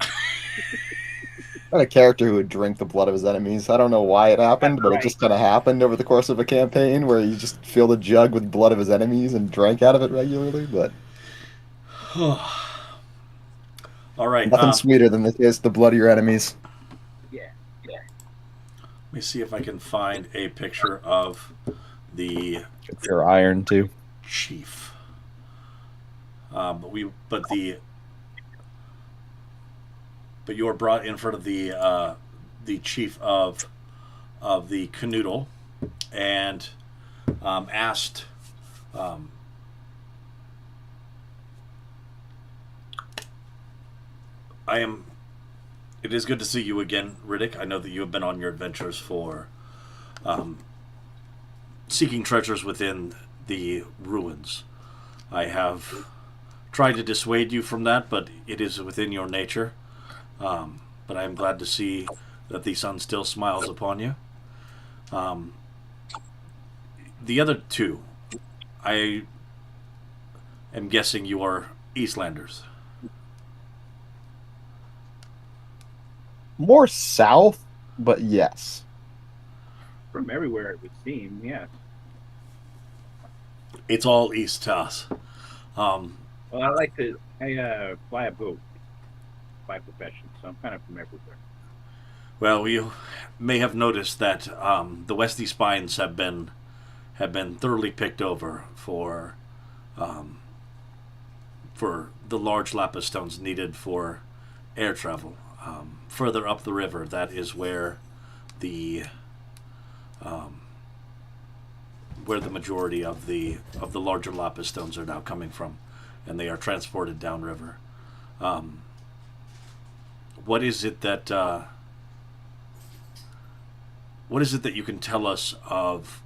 Not a character who would drink the blood of his enemies. I don't know why it happened, but Right. it just kind of happened over the course of a campaign where you just filled a jug with blood of his enemies and drank out of it regularly. But All right. nothing sweeter than the blood of your enemies. Yeah. Let me see if I can find a picture of the Your iron too. chief. But you are brought in front of the chief of the Canoodle and asked. It is good to see you again, Riddick. I know that you have been on your adventures for seeking treasures within the ruins. I have tried to dissuade you from that, but it is within your nature. But I am glad to see that the sun still smiles upon you. The other two, I am guessing you are Eastlanders. More south, but yes. From everywhere it would seem, yeah. It's all east to us. Well, I fly a boat by profession, so I'm kind of from everywhere. Well, you may have noticed that the Westy Spines have been thoroughly picked over for the large lapis stones needed for air travel. Further up the river, that is where the majority of the larger lapis stones are now coming from, and they are transported downriver. What is it that you can tell us of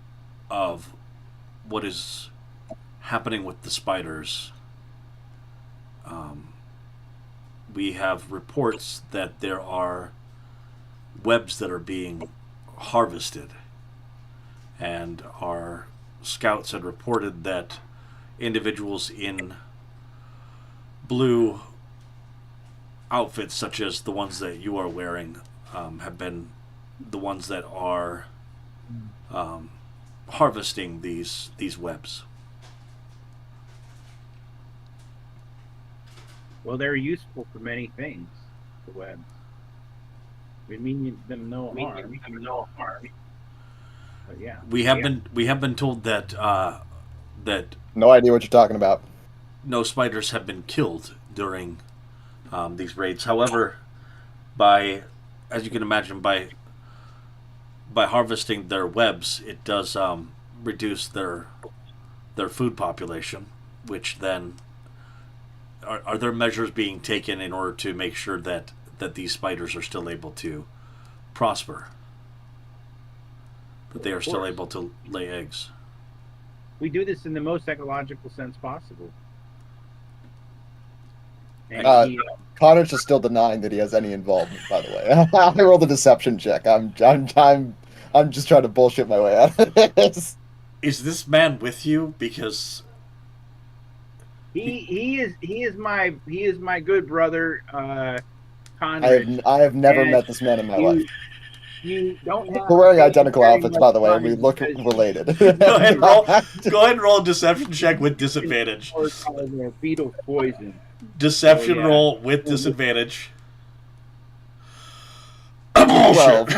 what is happening with the spiders? We have reports that there are webs that are being harvested, and our scouts had reported that individuals in blue outfits such as the ones that you are wearing have been the ones that are harvesting these webs. Well, they're useful for many things. The webs. We mean them no harm. But yeah, We have been told that that No idea what you're talking about. no spiders have been killed during these raids. However, by as you can imagine, by harvesting their webs, it does reduce their food population, which then are there measures being taken in order to make sure that these spiders are still able to prosper, that they are still able to lay eggs. we do this in the most ecological sense possible. And Connor's just still denying that he has any involvement. By the way, I rolled a deception check. I'm just trying to bullshit my way out of this. Is this man with you? Because he is my good brother, Conrad. I have never And met this man in my life. You don't have We're wearing to pay identical very outfits, much by the way, and money we look because related. go ahead and roll. Go ahead and roll a deception check with disadvantage. Or fetal poison. Deception Oh, yeah. roll with disadvantage. 12.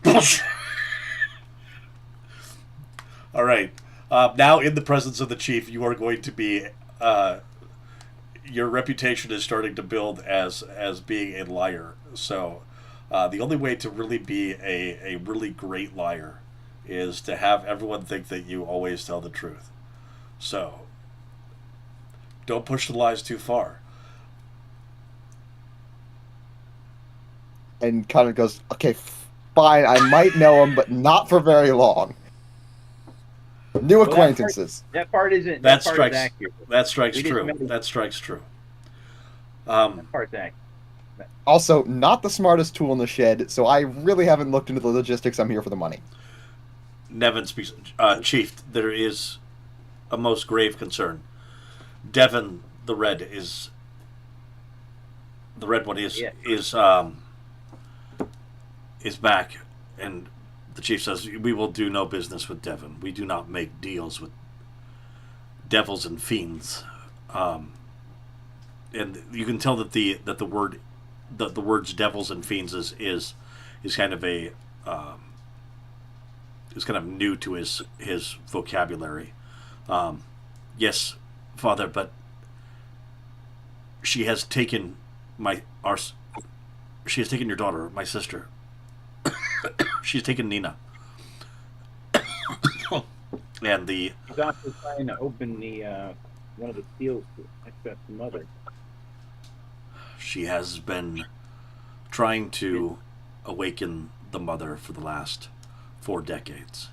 Bullshit. All right. Now, in the presence of the chief, you are going to be. Your reputation is starting to build as being a liar. So, the only way to really be a really great liar is to have everyone think that you always tell the truth. So, don't push the lies too far. And Connor goes, okay, fine, I might know him, but not for very long. New acquaintances. That part isn't. That part strikes. is accurate. That strikes We just true. met him. That strikes true. That part's accurate. Also, not the smartest tool in the shed, so I really haven't looked into the logistics. I'm here for the money. Nevin speaks. Chief, there is a most grave concern. Devon the Red is. The Red One is Yeah. is back, and the chief says we will do no business with Devon. We do not make deals with devils and fiends. And you can tell that the words devils and fiends is kind of a is kind of new to his vocabulary. Yes, Father, but she has taken she has taken your daughter, my sister. She's taken Nina. And He's also trying to open the one of the seals to access the mother. she has been trying to awaken the mother for the last 4 decades.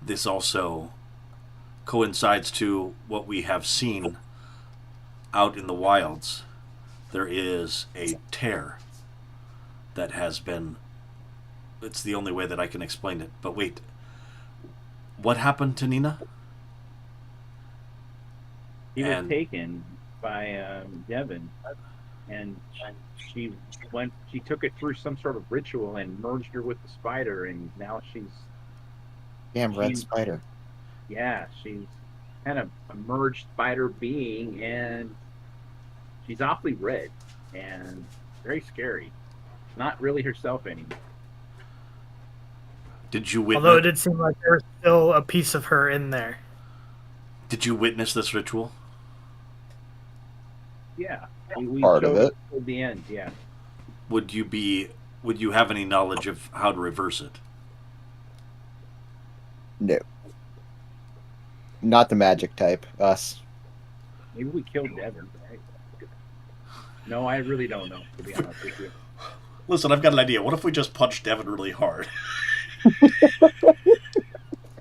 This also coincides to what we have seen out in the wilds. There is a tear that has been. It's the only way that I can explain it. But wait, what happened to Nina? He was And- taken by Devon, and she went. She took it through some sort of ritual and merged her with the spider, and now she's Damn red She- spider. she's kind of a merged spider being, and she's awfully red and very scary. Not really herself anymore. Did you witness? Although it did seem like there was still a piece of her in there. Did you witness this ritual? Yeah, we Part of showed it. At the end. Yeah, Would you have any knowledge of how to reverse it? No. Not the magic type. Us. maybe we killed Devon. Right? No, I really don't know. To be honest with you. Listen, I've got an idea. What if we just punch Devon really hard?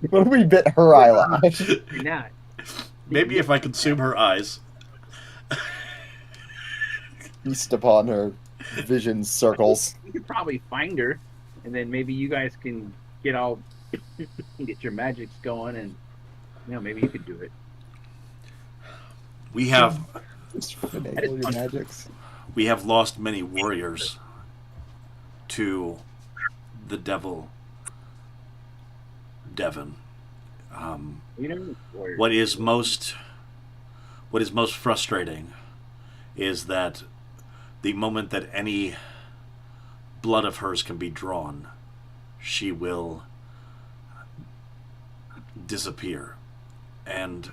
What if we bit her eyelash? You're not. Maybe if I consume her eyes. Feast upon her vision circles. You could probably find her, and then maybe you guys can get your magics going, and maybe you could do it. We have Just finagle your magics. We have lost many warriors to the devil, Devon. You know, warrior. What is most frustrating is that the moment that any blood of hers can be drawn, she will disappear. And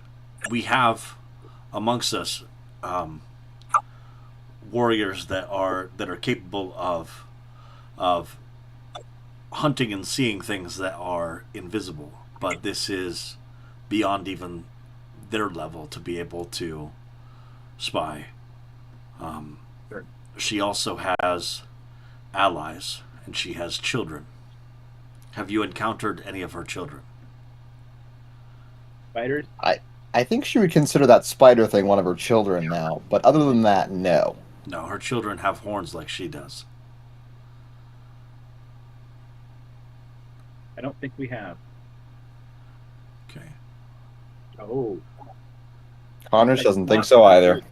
we have amongst us warriors that are capable of hunting and seeing things that are invisible, but this is beyond even their level to be able to spy. Sure. She also has allies, and she has children. Have you encountered any of her children? Spiders? I think she would consider that spider thing one of her children now, but other than that, no. No, her children have horns like she does. I don't think we have. Okay. Oh. Connors doesn't think so either.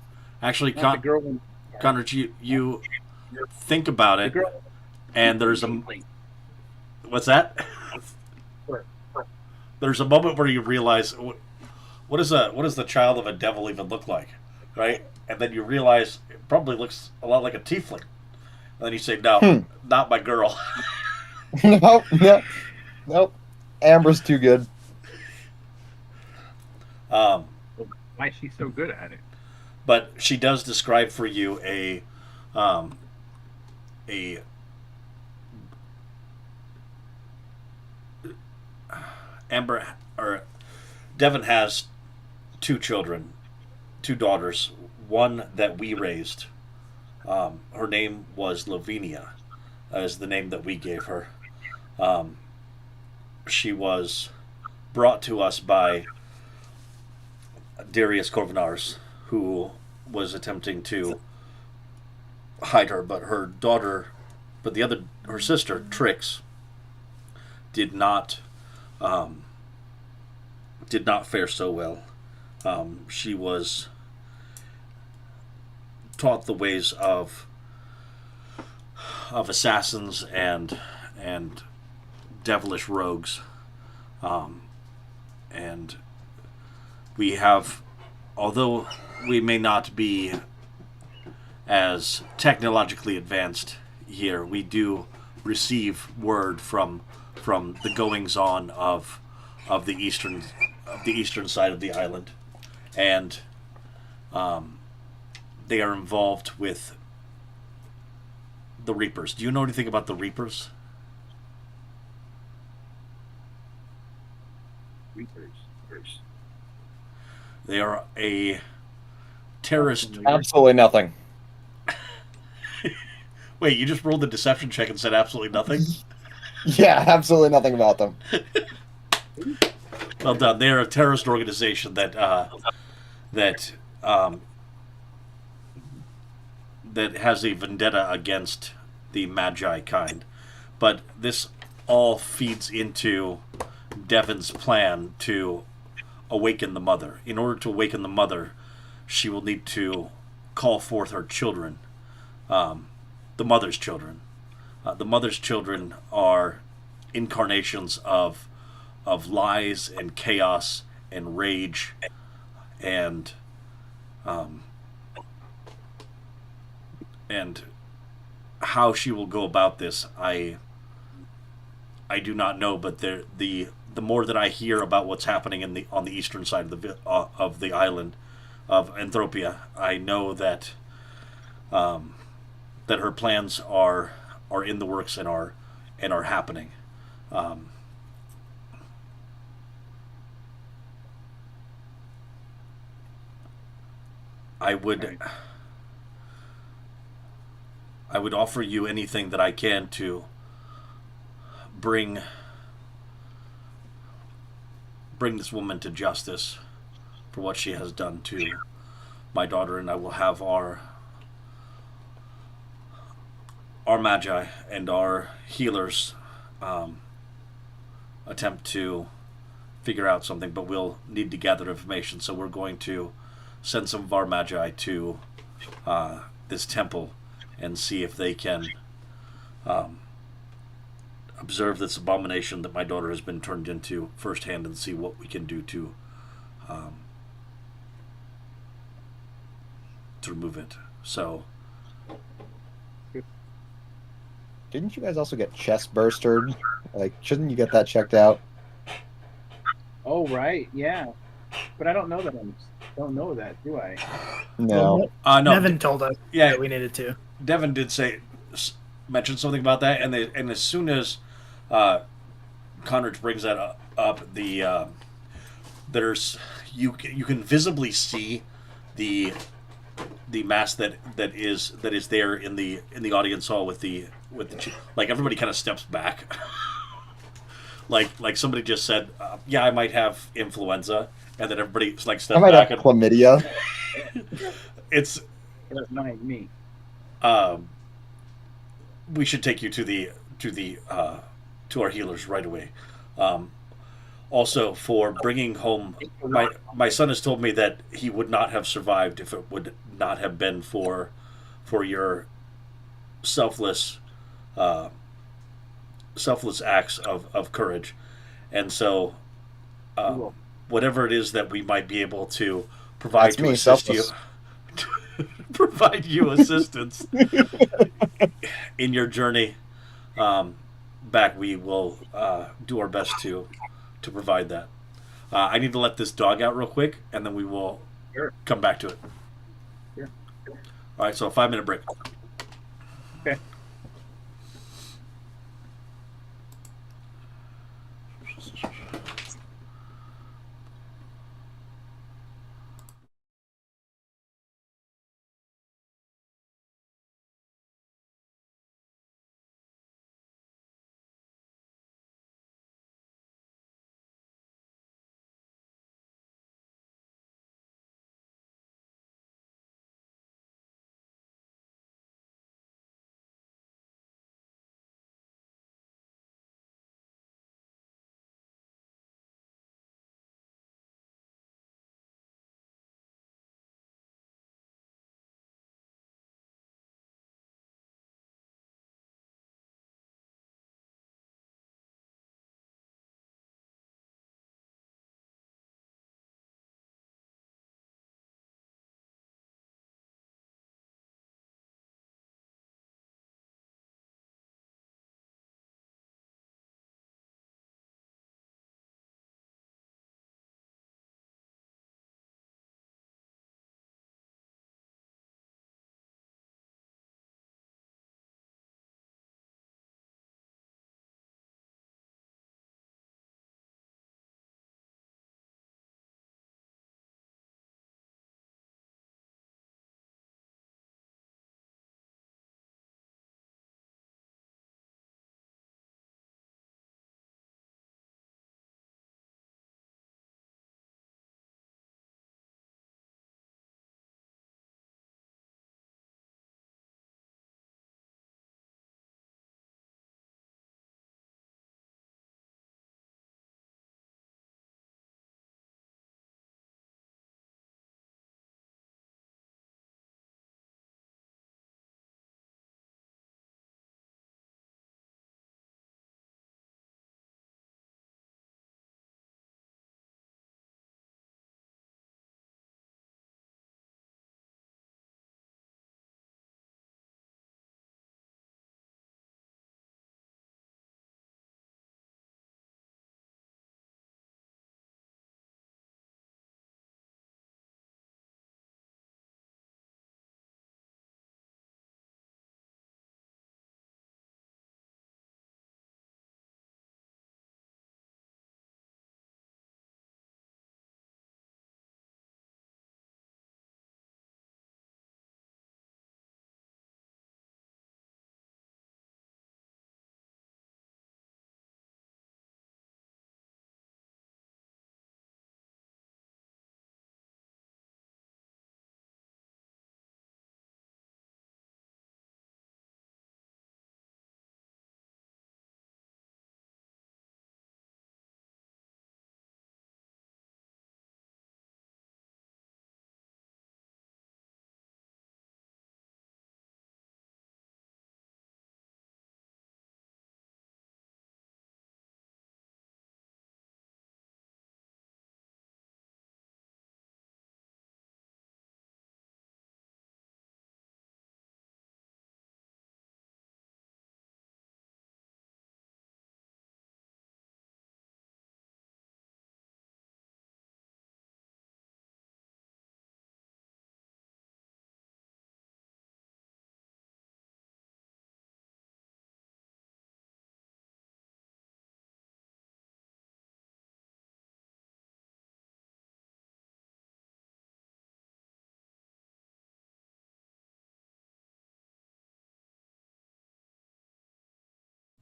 Actually, Not the girl in- Connor, you think about the it, girl. and there's a what's that? There's a moment where you realize what does the child of a devil even look like, right? And then you realize it probably looks a lot like a tiefling. And then you say, no, not my girl. Nope, nope. Amber's too good. Why is she so good at it? But she does describe for you a Amber or Devon has two children, two daughters. One that we raised. Her name was Lavinia, is the name that we gave her. She was brought to us by Darius Corvinars, who was attempting to hide her, but her sister Trix did not fare so well. She was taught the ways of assassins and devilish rogues, and we have, although we may not be as technologically advanced here, we do receive word from the goings on of the eastern side of the island, and they are involved with the Reapers. Do you know anything about the Reapers? Reapers. They are a terrorist. Absolutely nothing. Wait, you just rolled the deception check and said absolutely nothing? Yeah, absolutely nothing about them. Well done. They are a terrorist organization that has a vendetta against the Magi kind. But this all feeds into Devon's plan to awaken the mother. In order to awaken the mother, she will need to call forth her children, the mother's children. The mother's children are incarnations of lies and chaos and rage and how she will go about this, I do not know. But the more that I hear about what's happening on the eastern side of the island of Anthropia, I know that that her plans are in the works and are happening. I would offer you anything that I can to bring this woman to justice for what she has done to my daughter, and I will have our magi and our healers attempt to figure out something, but we'll need to gather information, so we're going to send some of our magi to this temple and see if they can observe this abomination that my daughter has been turned into firsthand and see what we can do to remove it. So, Didn't you guys also get chest burstered? Like, shouldn't you get that checked out? Oh right, yeah. But I don't know that. Don't know that, do I? No. Well, no, Nevin told us yeah, that we needed to. Devin did mention something about that, and as soon as Conrad brings that up, there's you can visibly see the mask that is there in the audience hall with the like everybody kind of steps back. like somebody just said, yeah, I might have influenza, and then everybody like I steps might have back and chlamydia. it's That's not me. we should take you to the to our healers right away. Also, for bringing home my son has told me that he would not have survived if it would not have been for your selfless selfless acts of courage, and so Cool. whatever it is that we might be able to provide That's to me, assist selfless. you, provide you assistance in your journey back, we will do our best to provide that. I need to let this dog out real quick, and then we will Sure. come back to it. Sure. All right, so a 5-minute break. Okay.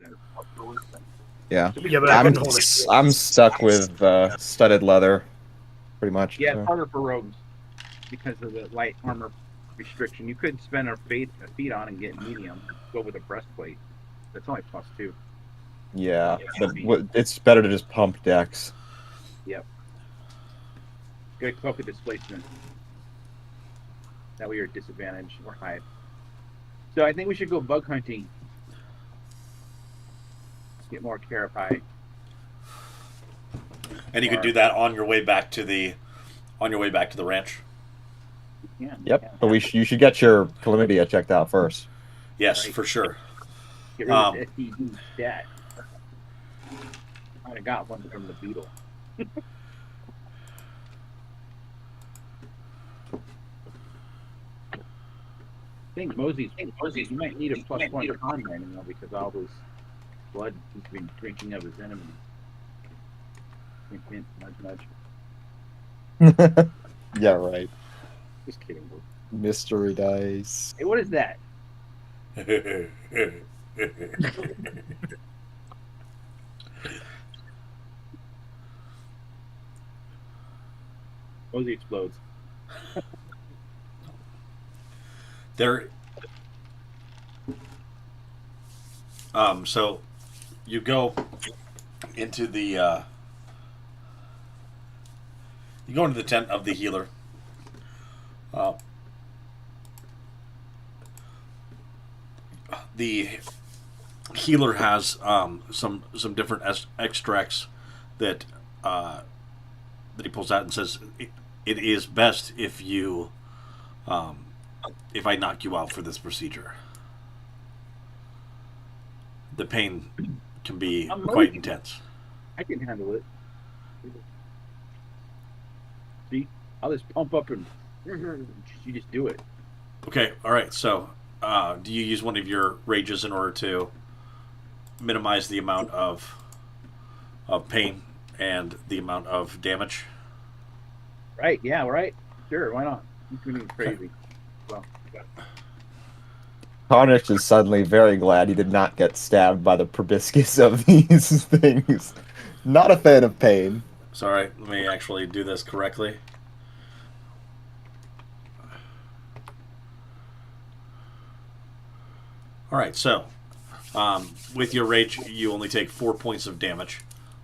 Yeah. Yeah, but I couldn't hold it. I'm stuck with studded leather, pretty much. Yeah, so. it's harder for rogues because of the light armor restriction. You could spend a feet on and get medium. Go with a breastplate. That's only +2. Yeah, but it's better to just pump decks. Yep. Good cloak of displacement. That way you're at disadvantage or hide. So I think we should go bug hunting. Let's get more carapai. And you could do that on your way back to the ranch. Yeah. Yep, but you should get your chlamydia checked out first. Yes, Right. for sure. Get rid of the STD stat. I got one from the beetle. I think Mosey's, you might need a +1 con right now because all this blood he's been drinking of his enemies. Hint, hint, nudge, nudge. Yeah, right. Just kidding, bro. Mystery dice. Hey, what is that? Mosey explodes. There. So you go into the tent of the healer. The healer has some different extracts that that he pulls out and says it is best if you if I knock you out for this procedure. The pain can be I'm quite motivated. intense. I can handle it. See, I'll just pump up and you just do it. Okay, all right. So, do you use one of your rages in order to minimize the amount of pain and the amount of damage? Right? Yeah. Right. Sure. Why not? You can be crazy. Well, Tarnish is suddenly very glad he did not get stabbed by the proboscis of these things. Not a fan of pain. Sorry, let me actually do this correctly. All right, so with your rage, you only take 4 points of damage,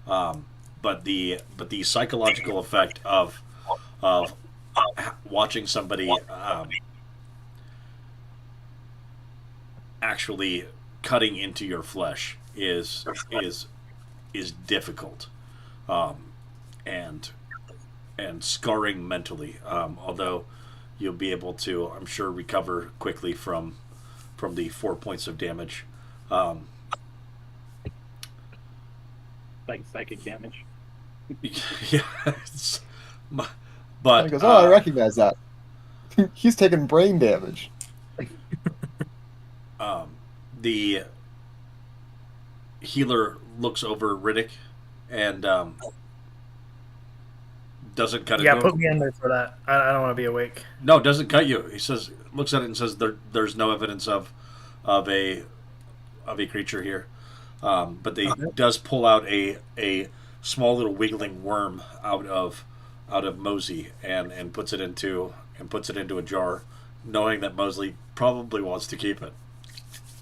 but the psychological effect of watching somebody actually cutting into your flesh is difficult, and scarring mentally. Although you'll be able to, I'm sure, recover quickly from the 4 points of damage. like psychic damage. Yeah, but He goes, I recognize that. He's taking brain damage. The healer looks over Riddick and doesn't cut it. Yeah, put me in there for that. I don't want to be awake. No, doesn't cut you. He says, looks at it and says, "There's no evidence of a creature here," but they does pull out a small little wiggling worm out of Mosey and puts it into a jar, knowing that Mosley probably wants to keep it.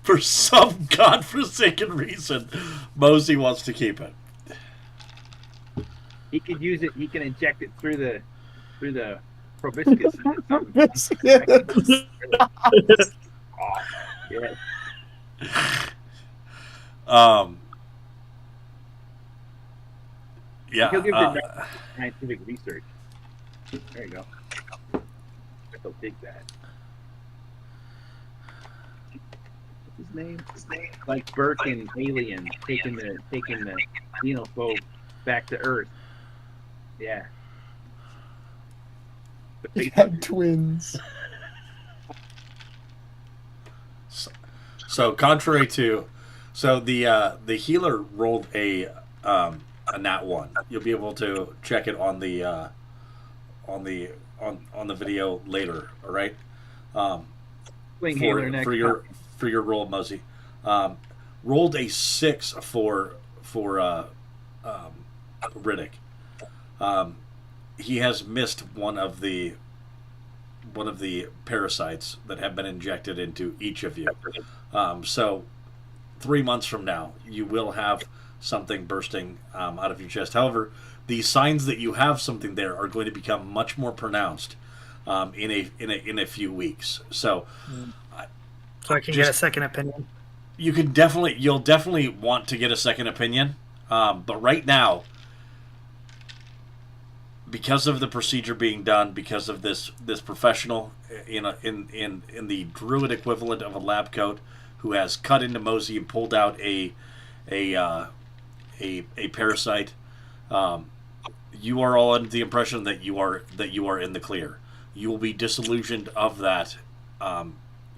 For some godforsaken reason, Mosey wants to keep it. He could use it. He can inject it through the proboscis. Yeah. Yeah. He'll give it scientific research. There you go. He'll dig that. What's his name? Like Burke and Alien taking the xenophobe back to Earth. Yeah. He had twins. So contrary to, the healer rolled a nat 1. You'll be able to check it on the video later. All right. Healer next For your roll, Mosey. rolled a 6 for Riddick. He has missed one of the parasites that have been injected into each of you. So 3 months from now, you will have something bursting out of your chest. However, the signs that you have something there are going to become much more pronounced in a few weeks. So, So I can get a second opinion. you'll definitely want to get a second opinion. But right now, because of the procedure being done, because of this professional in the druid equivalent of a lab coat who has cut into Mosey and pulled out a parasite, you are all under the impression that you are in the clear. You will be disillusioned of that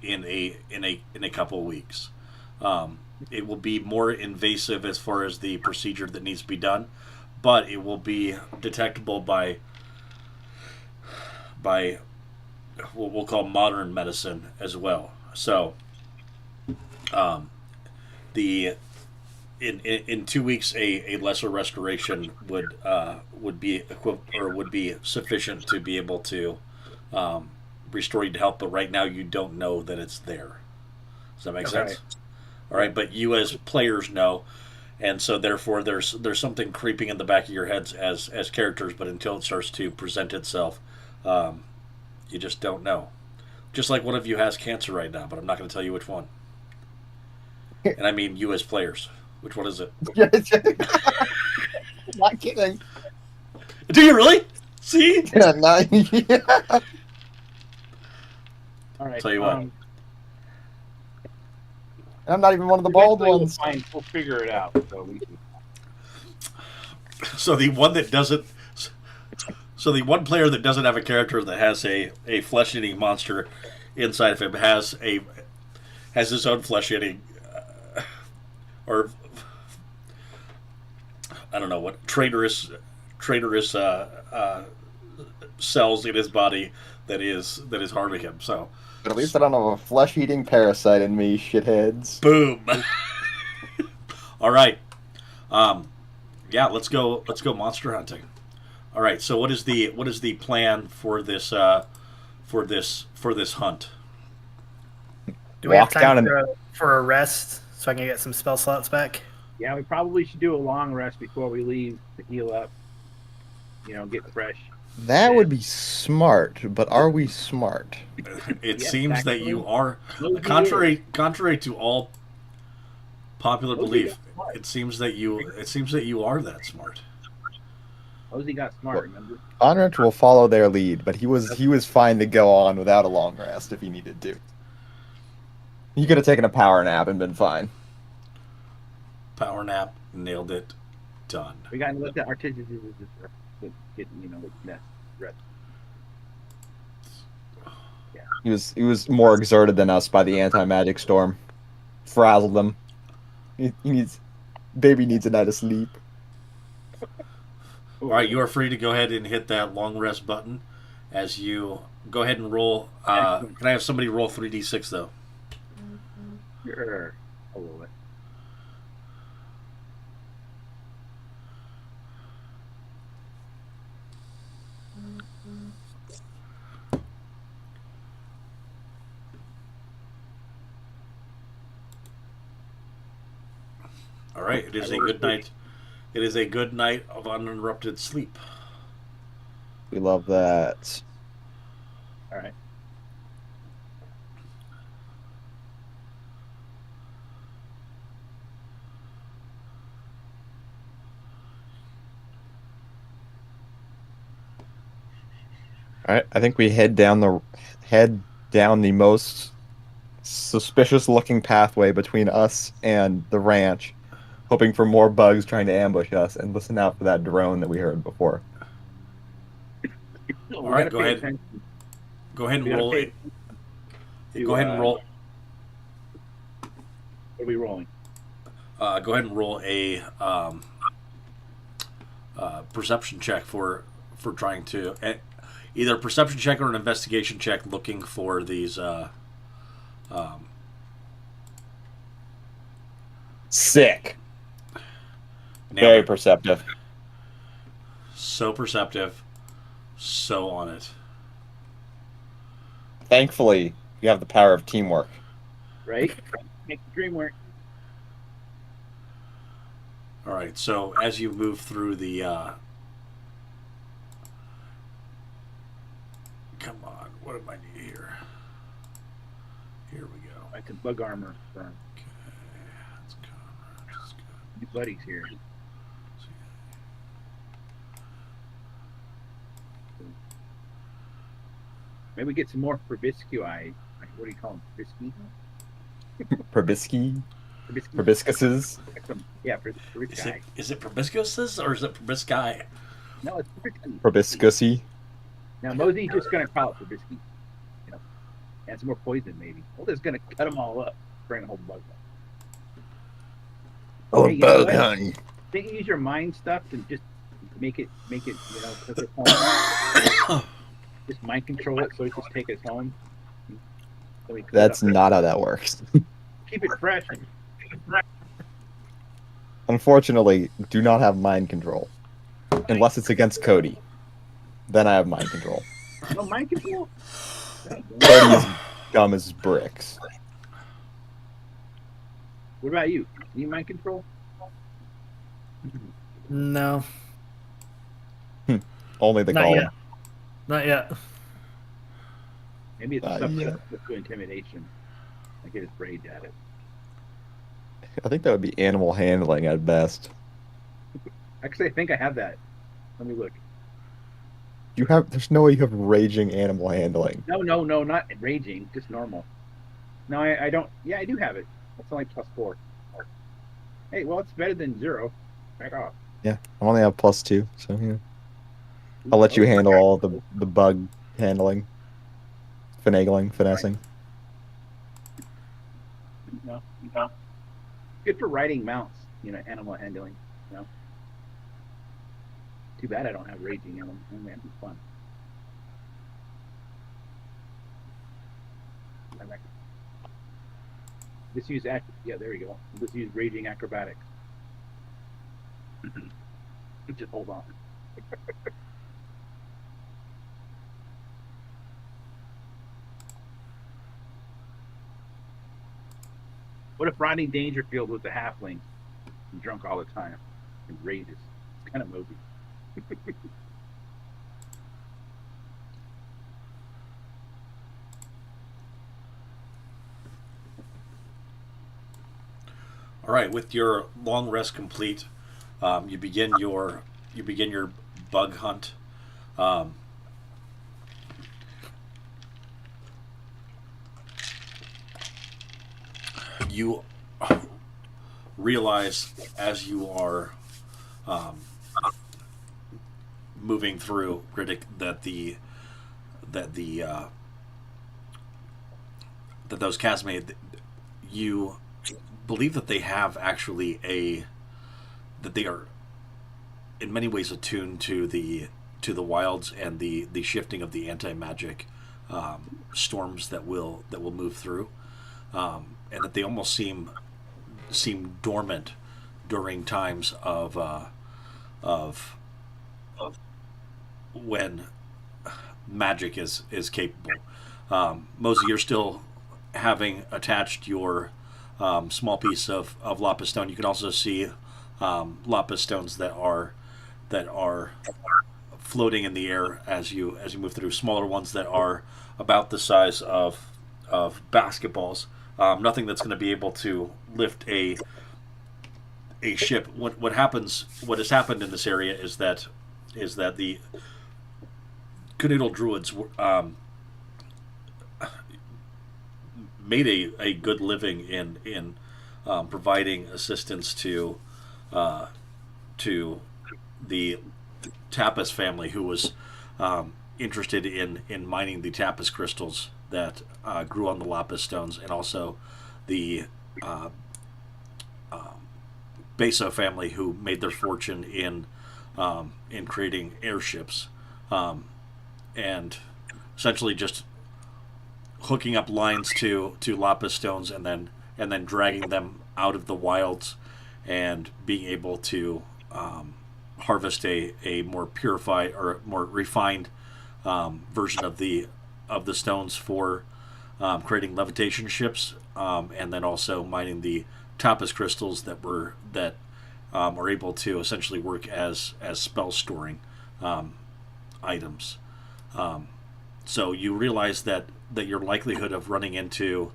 in a couple of weeks. It will be more invasive as far as the procedure that needs to be done, but it will be detectable by what we'll call modern medicine as well. So, in 2 weeks, a lesser restoration would be sufficient to be able to restore you to health. But right now, you don't know that it's there. Does that make sense? All right, but you as players know, and so therefore there's something creeping in the back of your heads as characters. But until it starts to present itself, you just don't know. Just like one of you has cancer right now, but I'm not going to tell you which one. And I mean you as players. Which one is it? Not kidding. Do you really? See? Yeah, yeah. All right. Tell you what. I'm not even one of the bald eventually ones. We'll figure it out. So we can... So the one player that doesn't have a character that has a flesh-eating monster inside of him has his own flesh-eating or I don't know what traitorous cells in his body that is harming him. So, But at least I don't have a flesh-eating parasite in me, shitheads. boom. All right. Yeah, let's go monster hunting. All right. So what is the plan for this hunt? Do we have Walk time down for a rest so I can get some spell slots back? Yeah, we probably should do a long rest before we leave to heal up. Get fresh. That would be smart, but are we smart? It Yeah, seems exactly. that you are Maybe contrary to all popular Maybe belief. that's smart. It seems that you are that smart. Ozzy got smart, remember? Onrich will follow their lead, but he was fine to go on without a long rest if he needed to. He could have taken a power nap and been fine. Power nap, nailed it, done. We got to look at artists get rest. He was more exerted than us by the anti-magic storm. Frazzled him. Baby needs a night of sleep. All right, you are free to go ahead and hit that long rest button as you go ahead and roll. Can I have somebody roll 3d6 though? Sure. I'll roll it. All right, it is a good night. It is a good night of uninterrupted sleep. We love that. All right. All right, I think we head down the most suspicious looking pathway between us and the ranch, hoping for more bugs trying to ambush us, and listen out for that drone that we heard before. All right, go ahead. Go ahead and roll it. Go ahead and roll. What are we rolling? Go ahead and roll a perception check for trying to either a perception check or an investigation check, looking for these Sick. Nailed Very it. perceptive. So perceptive. So on it. Thankfully, you have the power of teamwork. Right? Make the dream work. All right. So as you move through the, come on, what am I need here? Here we go. Like some bug armor for Okay. Let's go. Let's go. new buddies here. Maybe get some more proboscii. Like, what do you call them? Probisky? Proboscis? Probiscuses? Yeah, Is proboscii. it proboscis or is it probosci? No, it's proboscis. Probiscusy? Now Mosey's just gonna call it proboscis. You know, and some more poison maybe. Well, just gonna cut them all up, bring a whole bug. Oh, Hey, you know bug what? hunting. Think you use your mind stuff and just make it, you know, take it home. Just mind control it, so it just take us home. So we cook it That's up. not how that works. Keep it fresh. Unfortunately, do not have mind control. Unless it's against Cody. Then I have mind control. No mind control. Cody is dumb as bricks. What about you? You mind control? No, Only the not golem. yet. Not yet. Maybe it's Not something yet. to intimidation. I get his rage at it. I think that would be animal handling at best. Actually, I think I have that. Let me look. There's no way you have raging animal handling. No, not raging, just normal. No, I don't. Yeah, I do have it. It's only +4. Hey, well, it's better than 0. Back off. Yeah, I only have +2, so yeah. I'll let you handle all the bug handling, finessing. No. Good for riding mounts, animal handling, Too bad I don't have raging animal handling. That'd be fun. Just use yeah, there you go. Just use raging acrobatics. Just hold on. What if Rodney Dangerfield was a halfling and drunk all the time and rages? It's kind of Moby. All right, with your long rest complete, you begin your bug hunt. You realize as you are moving through Riddick that those Casimid, you believe that they have actually that they are in many ways attuned to the wilds and the shifting of the anti-magic storms that will move through, and that they almost seem dormant during times of when magic is capable. Mosey, you're still having attached your small piece of lapis stone. You can also see lapis stones that are floating in the air as you move through. Smaller ones that are about the size of basketballs. Nothing that's going to be able to lift a ship. What has happened in this area is that the Canoodle Druids made a good living in providing assistance to the Tapas family, who was interested in mining the Tapas crystals that grew on the lapis stones, and also the Beso family, who made their fortune in creating airships, and essentially just hooking up lines to lapis stones and then dragging them out of the wilds and being able to harvest a more purified or more refined version of the stones for creating levitation ships, and then also mining the Tapas crystals that are able to essentially work as spell storing items. So you realize that your likelihood of running into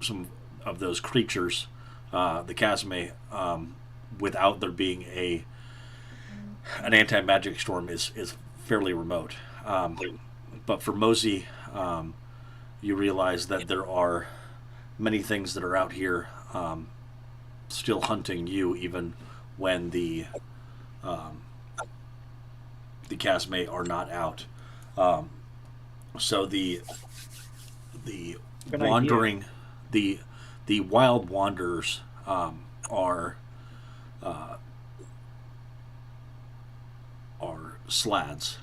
some of those creatures, the Casimay, without there being an anti-magic storm is fairly remote. But for Mosey, you realize that there are many things that are out here still hunting you, even when the Casimay are not out. So the Good wandering, the wild wanderers are slads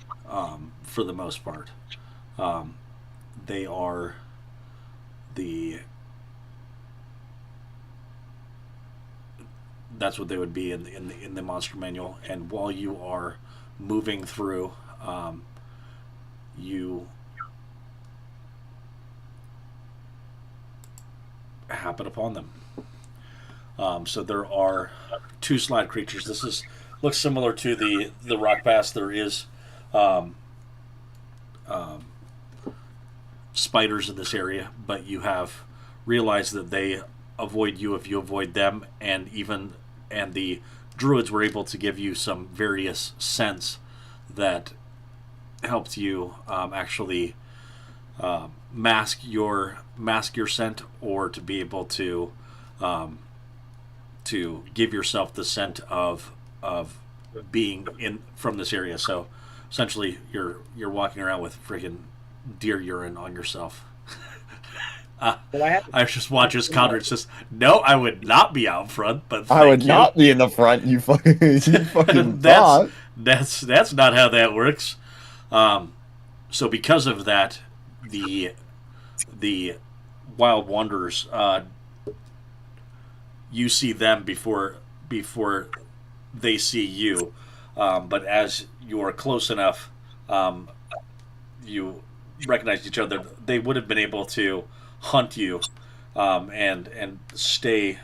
for the most part. They are that's what they would be in the monster manual. And while you are moving through, you happen upon them. So there are two slide creatures. This looks similar to the rock pass. There is spiders in this area, but you have realized that they avoid you if you avoid them, and the druids were able to give you some various scents that helped you actually mask your scent, or to be able to give yourself the scent of being from this area. So essentially, you're walking around with freaking deer urine on yourself. I just watch as Conrad says, "No, I would not be out front, but I would you." not be in the front. You fucking thought. That's not how that works. So because of that, the wild wanderers, you see them before they see you. But as you are close enough, you recognize each other. They would have been able to hunt you and stay.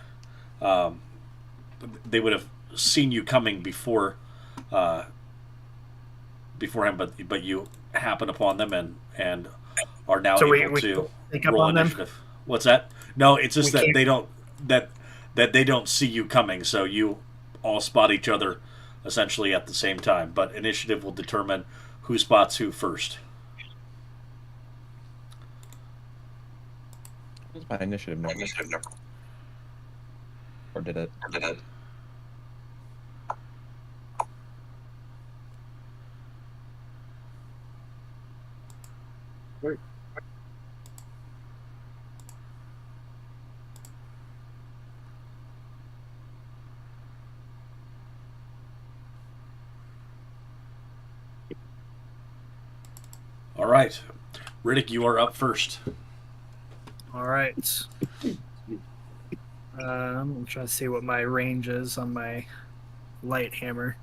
They would have seen you coming beforehand, but you happen upon them and are now able to roll initiative. What's that? No, it's just that they don't see you coming, so you all spot each other essentially at the same time. But initiative will determine who spots who first. What's my initiative number? Or did it? Wait. All right, Riddick, you are up first. All right. I'm trying to see what my range is on my light hammer.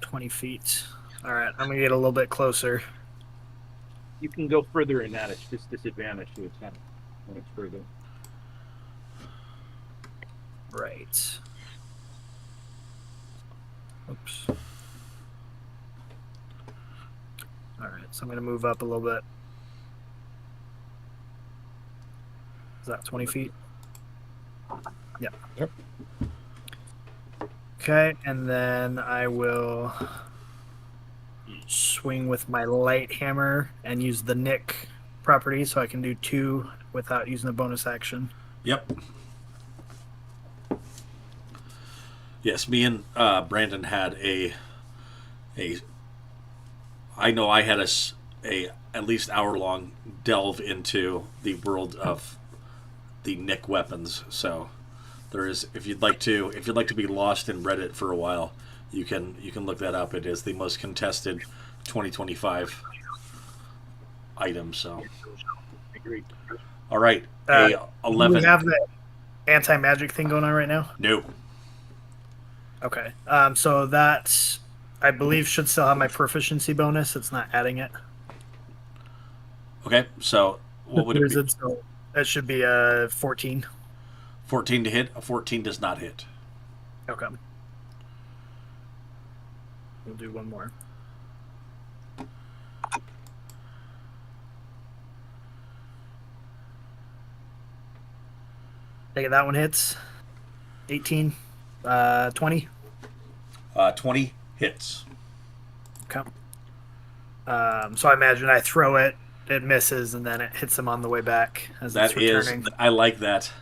"20 feet. All right, I'm gonna get a little bit closer. You can go further in that. It's just disadvantage to its kind when it's further. Right. Oops. All right, so I'm gonna move up a little bit. Is that 20 feet? Yeah. Yep. Okay, and then I will swing with my light hammer and use the nick property, so I can do 2 without using the bonus action. Yep. Yes, me and Brandon had I know I had a at least hour-long delve into the world of the Nick weapons. So there is, if you'd like to be lost in Reddit for a while, you can look that up. It is the most contested 2025 item. So, Agreed. all right, Uh, a 11. We have the anti-magic thing going on right now. No. Okay. So that I believe should still have my proficiency bonus. It's not adding it. Okay, so what would it be? So that should be 14. 14 to hit. A 14 does not hit. Okay. We'll do one more. Take it, that one hits. 18. 20. 20 hits. Okay. So I imagine I throw it, it misses, and then it hits him on the way back as That it's is, returning. I like that.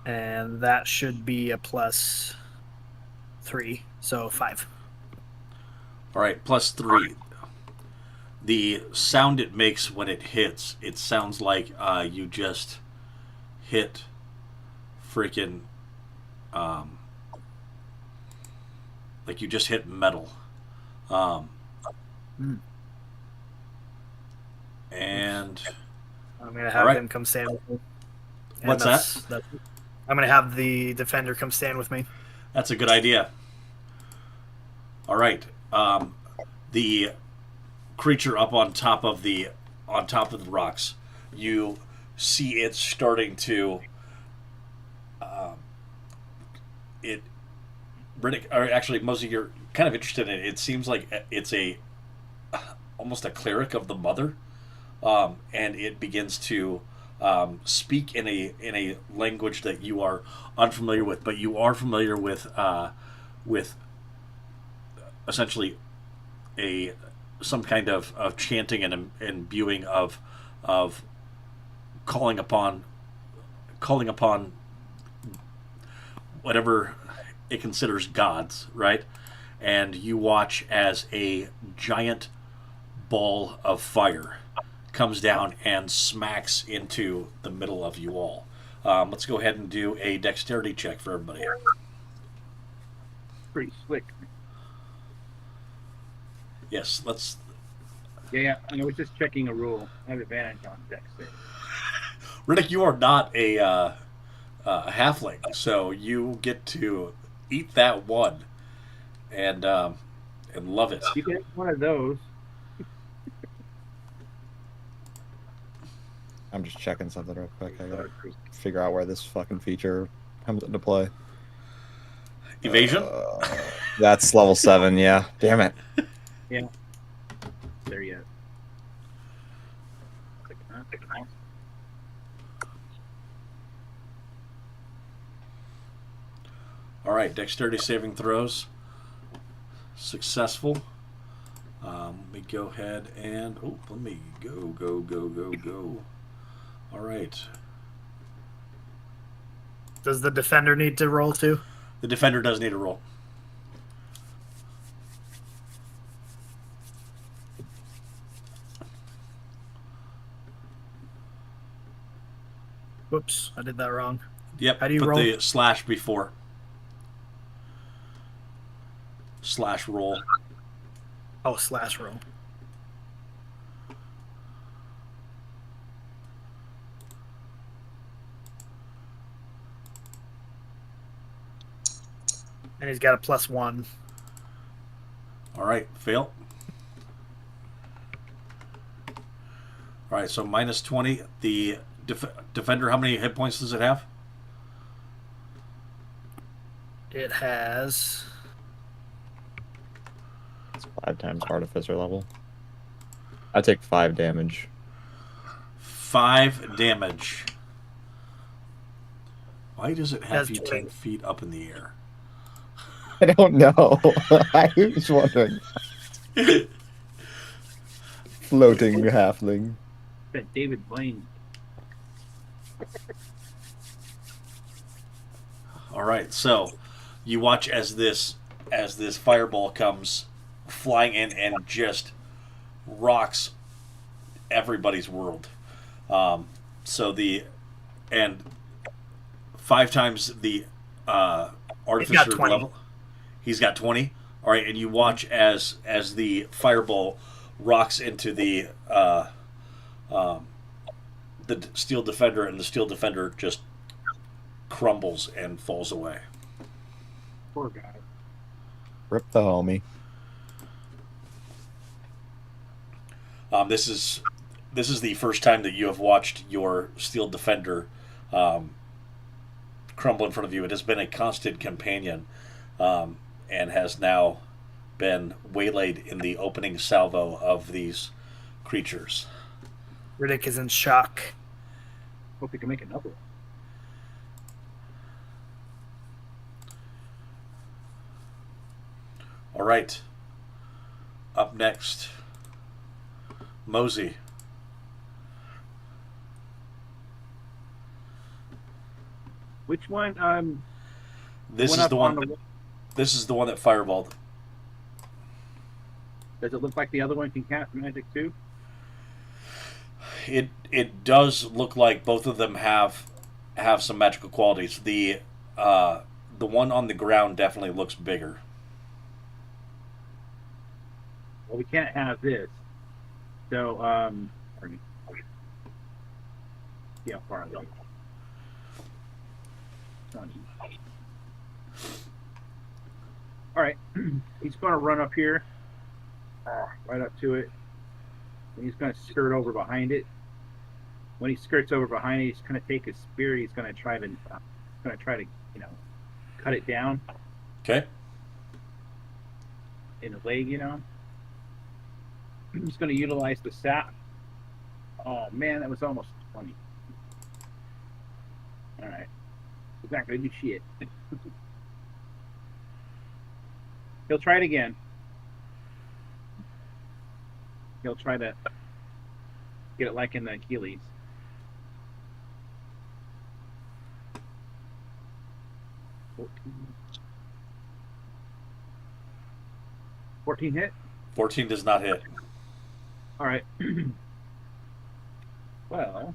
And that should be a +3, so 5. All right, +3. The sound it makes when it hits, it sounds like you just hit freaking, like you just hit metal. And I'm gonna have Alright. him come stand with me. And What's that's- I'm gonna have the defender come stand with me. that's a good idea. All right, the creature up on top of the rocks, you see it starting to it Riddick, or actually Mosey, you're kind of interested in it. It seems like it's a almost a cleric of the mother, and it begins to speak in a language that you are unfamiliar with, but you are familiar with essentially some kind of chanting and imbuing of calling upon whatever it considers gods, right? And you watch as a giant ball of fire comes down and smacks into the middle of you all. Let's go ahead and do a dexterity check for everybody. Pretty slick. Yes, let's. Yeah, I was just checking a rule. I have advantage on dex save. Riddick, you are not a halfling, so you get to eat that one and love it. You get one of those. I'm just checking something real quick. I gotta figure out where this fucking feature comes into play. Evasion? That's level 7, yeah. Damn it. There yet. All right, dexterity saving throws. Successful. Let me go ahead and let me go. All right. Does the defender need to roll too? The defender does need a roll. Whoops, I did that wrong. Yep. How do you put roll? the slash before. Slash roll. Oh, slash roll. And he's got a +1. All right, fail. All right, so -20. The defender, how many hit points does it have? It has. It's 5 times artificer level. I take 5 damage. 5 damage. Why does it have Has you 10 feet up in the air? I don't know. I was wondering. Floating halfling. That David Blaine. All right, so you watch as this fireball comes flying in and just rocks everybody's world. And 5 times the artificer 20. level. He's got 20. All right, and you watch as the fireball rocks into the steel defender, and the steel defender just crumbles and falls away. Poor guy. Rip the homie. This is the first time that you have watched your steel defender crumble in front of you. It has been a constant companion, and has now been waylaid in the opening salvo of these creatures. Riddick is in shock. Hope we can make another one. All right. Up next, Mosey. Which one? This went is up the on one. the- This is the one that fireballed. Does it look like the other one can cast magic too? It does look like both of them have some magical qualities. The one on the ground definitely looks bigger. Well, we can't have this. So, pardon me. See how far I go. All right, he's going to run up here, right up to it, and he's going to skirt over behind it. When he skirts over behind it, he's going to take his spear. He's going to try to, cut it down Okay. in the leg. He's going to utilize the sap. Oh man, that was almost 20. All right, he's not going to do shit. He'll try it again. He'll try to get it like in the Achilles. $14 hit? 14 does not hit. All right. Well,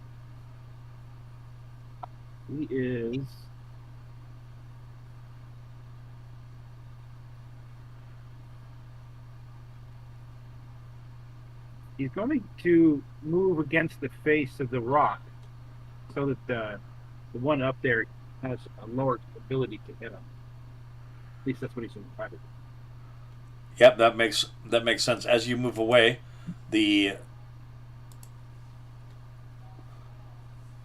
he is. He's going to move against the face of the rock so that the one up there has a lower ability to hit him. At least that's what he's going to try to do. Yep, that makes sense. As you move away, the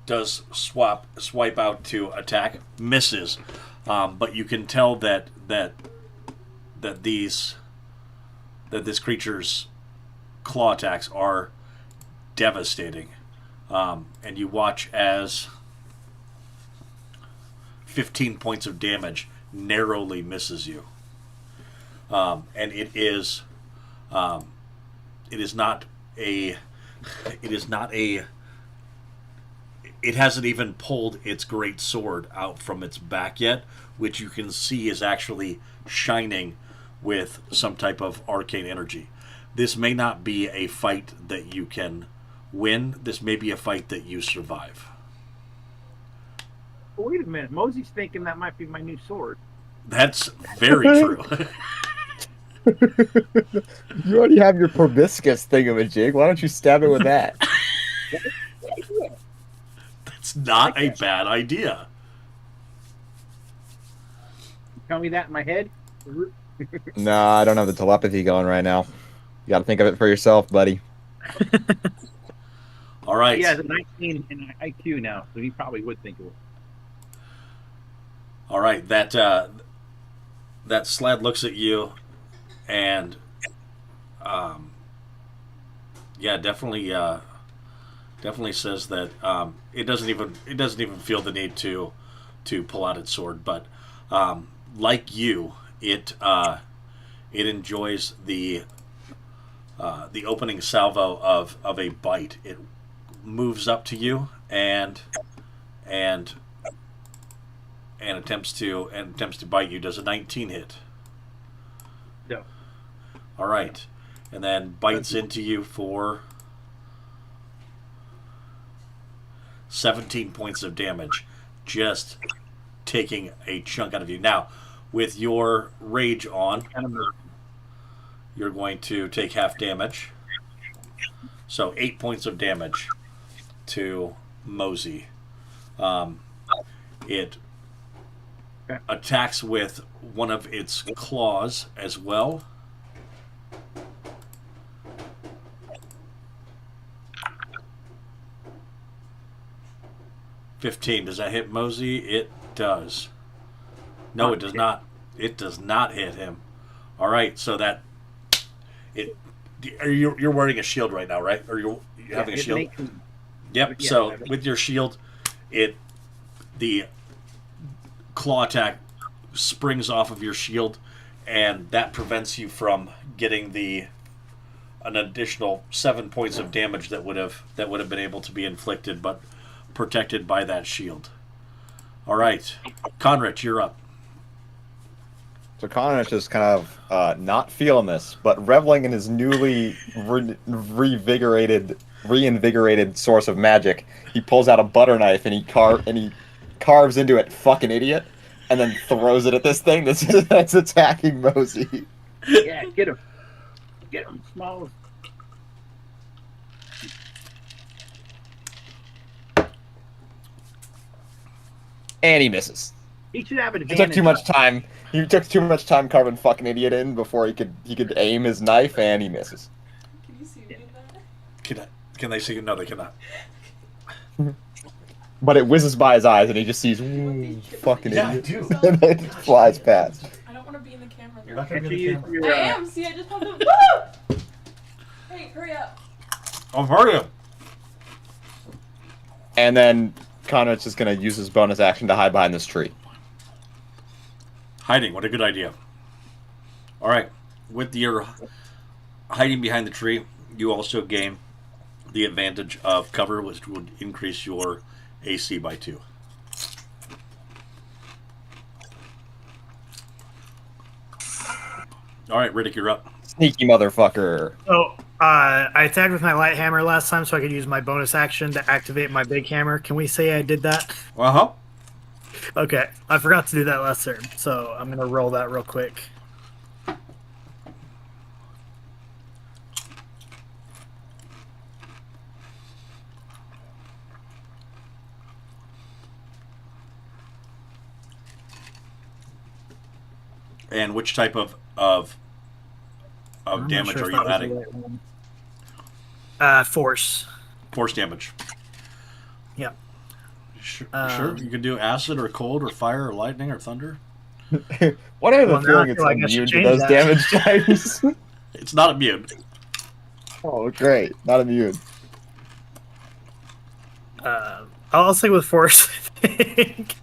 does swipe out to attack, misses, but you can tell that this creature's claw attacks are devastating, and you watch as 15 points of damage narrowly misses you, and it is not a it hasn't even pulled its great sword out from its back yet, which you can see is actually shining with some type of arcane energy. This may not be a fight that you can win. This may be a fight that you survive. Oh, wait a minute. Mosey's thinking that might be my new sword. That's very true. You already have your proboscis thingamajig. Why don't you stab it with that? That's not a bad idea. Tell me that in my head. Nah, I don't have the telepathy going right now. You got to think of it for yourself, buddy. All right. He has a 19 in IQ now, so he probably would think of it. All right. That sled looks at you, and definitely says that it doesn't even feel the need to pull out its sword, but like you, it enjoys the opening salvo of a bite. It moves up to you and attempts to bite you. Does a 19 hit? No. All right, and then bites into you for 17 points of damage, just taking a chunk out of you. Now, with your rage on, you're going to take half damage. So 8 points of damage to Mosey. It attacks with one of its claws as well. $15. Does that hit Mosey? It does. No, it does not. It does not hit him. All right, so that you're wearing a shield right now, right? Or you're having a shield? Yep. Yeah, So with your shield, the claw attack springs off of your shield, and that prevents you from getting an additional 7 points of damage that would have been able to be inflicted, but protected by that shield. All right, Conrich, you're up. So Conrich is kind of not feeling this, but reveling in his newly reinvigorated source of magic, he pulls out a butter knife and he carves into it, fucking idiot, and then throws it at this thing that's attacking Mosey. Yeah, get him. Get him, small. And he misses. He should have an He advantage. took too much time. He took too much time carving fucking idiot in before he could aim his knife, and he misses. Can you see me in that? Can they see? No, they cannot. But it whizzes by his eyes, and he just sees fucking Yeah, I idiot, do. and it flies past. I don't want to be in the camera. You're not though. gonna Can't be you on the use camera. your, I am. See, I just popped up. Woo! Hey, hurry up. I'm hurrying. And then Conrich is gonna use his bonus action to hide behind this tree. Hiding, what a good idea. All right, with your hiding behind the tree, you also gain the advantage of cover, which would increase your AC by 2. All right, Riddick, you're up. Sneaky motherfucker. So I attacked with my light hammer last time, so I could use my bonus action to activate my big hammer. Can we say I did that? Uh-huh. Okay, I forgot to do that last turn, so I'm gonna roll that real quick. And which type of I'm not damage sure are if you that was the adding? right one. Force. Force damage. Yeah. Sure, Um, you can do acid or cold or fire or lightning or thunder. What I have Well, a now feeling I it's feel like I should immune to change those that. damage types. It's not immune. Oh, great. Not immune. I'll stick with force. I think.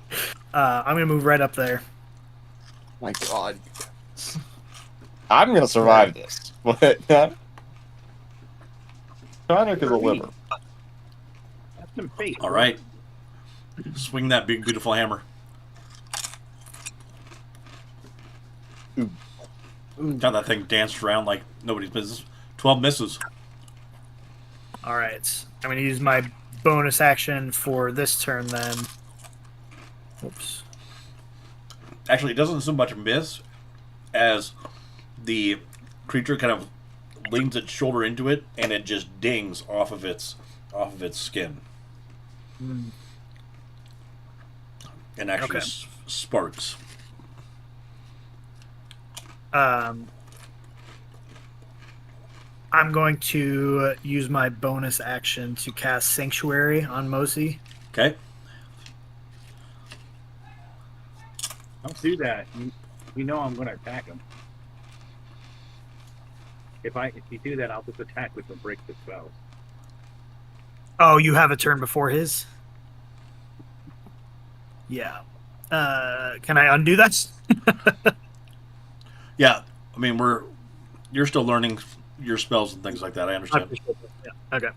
I'm gonna move right up there. My god. I'm gonna survive this. But Conrich is a liver. Have some faith. All right. Swing that big, beautiful hammer. Got that thing danced around like nobody's business. 12 misses. All right, I'm gonna use my bonus action for this turn then. Oops. Actually, it doesn't so much miss as the creature kind of leans its shoulder into it and it just dings off of its skin. And actually Okay. sparks. I'm going to use my bonus action to cast Sanctuary on Mosey. Okay. Don't do that. You know I'm going to attack him. If you do that, I'll just attack with the break the spells. Oh, you have a turn before his? Yeah. Can I undo that? Yeah. I mean, you're still learning your spells and things like that. I I understand. appreciate that. Yeah. Okay.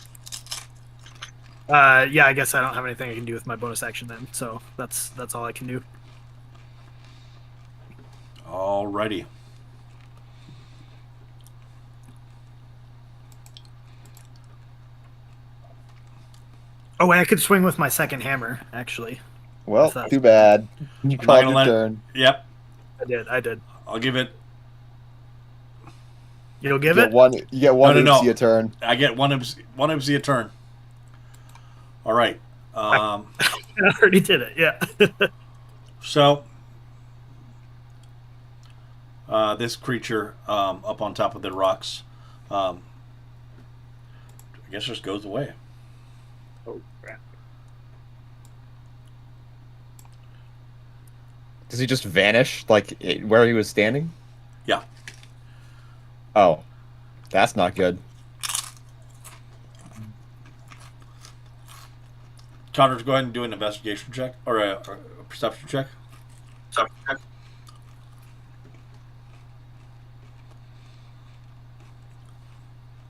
Yeah, I guess I don't have anything I can do with my bonus action then, so that's all I can do. Alrighty. Oh, wait, I could swing with my second hammer, actually. Well, That's- too bad. You not called gonna your let- turn. Yep. I did. I'll give it. You'll give You it? get one No. oopsie a turn. I get one MC a turn. All right. I already did it. Yeah. So this creature up on top of the rocks, I guess, just goes away. Oh crap! Does he just vanish where he was standing? Yeah. Oh, that's not good. Connor, go ahead and do an investigation check or a perception check.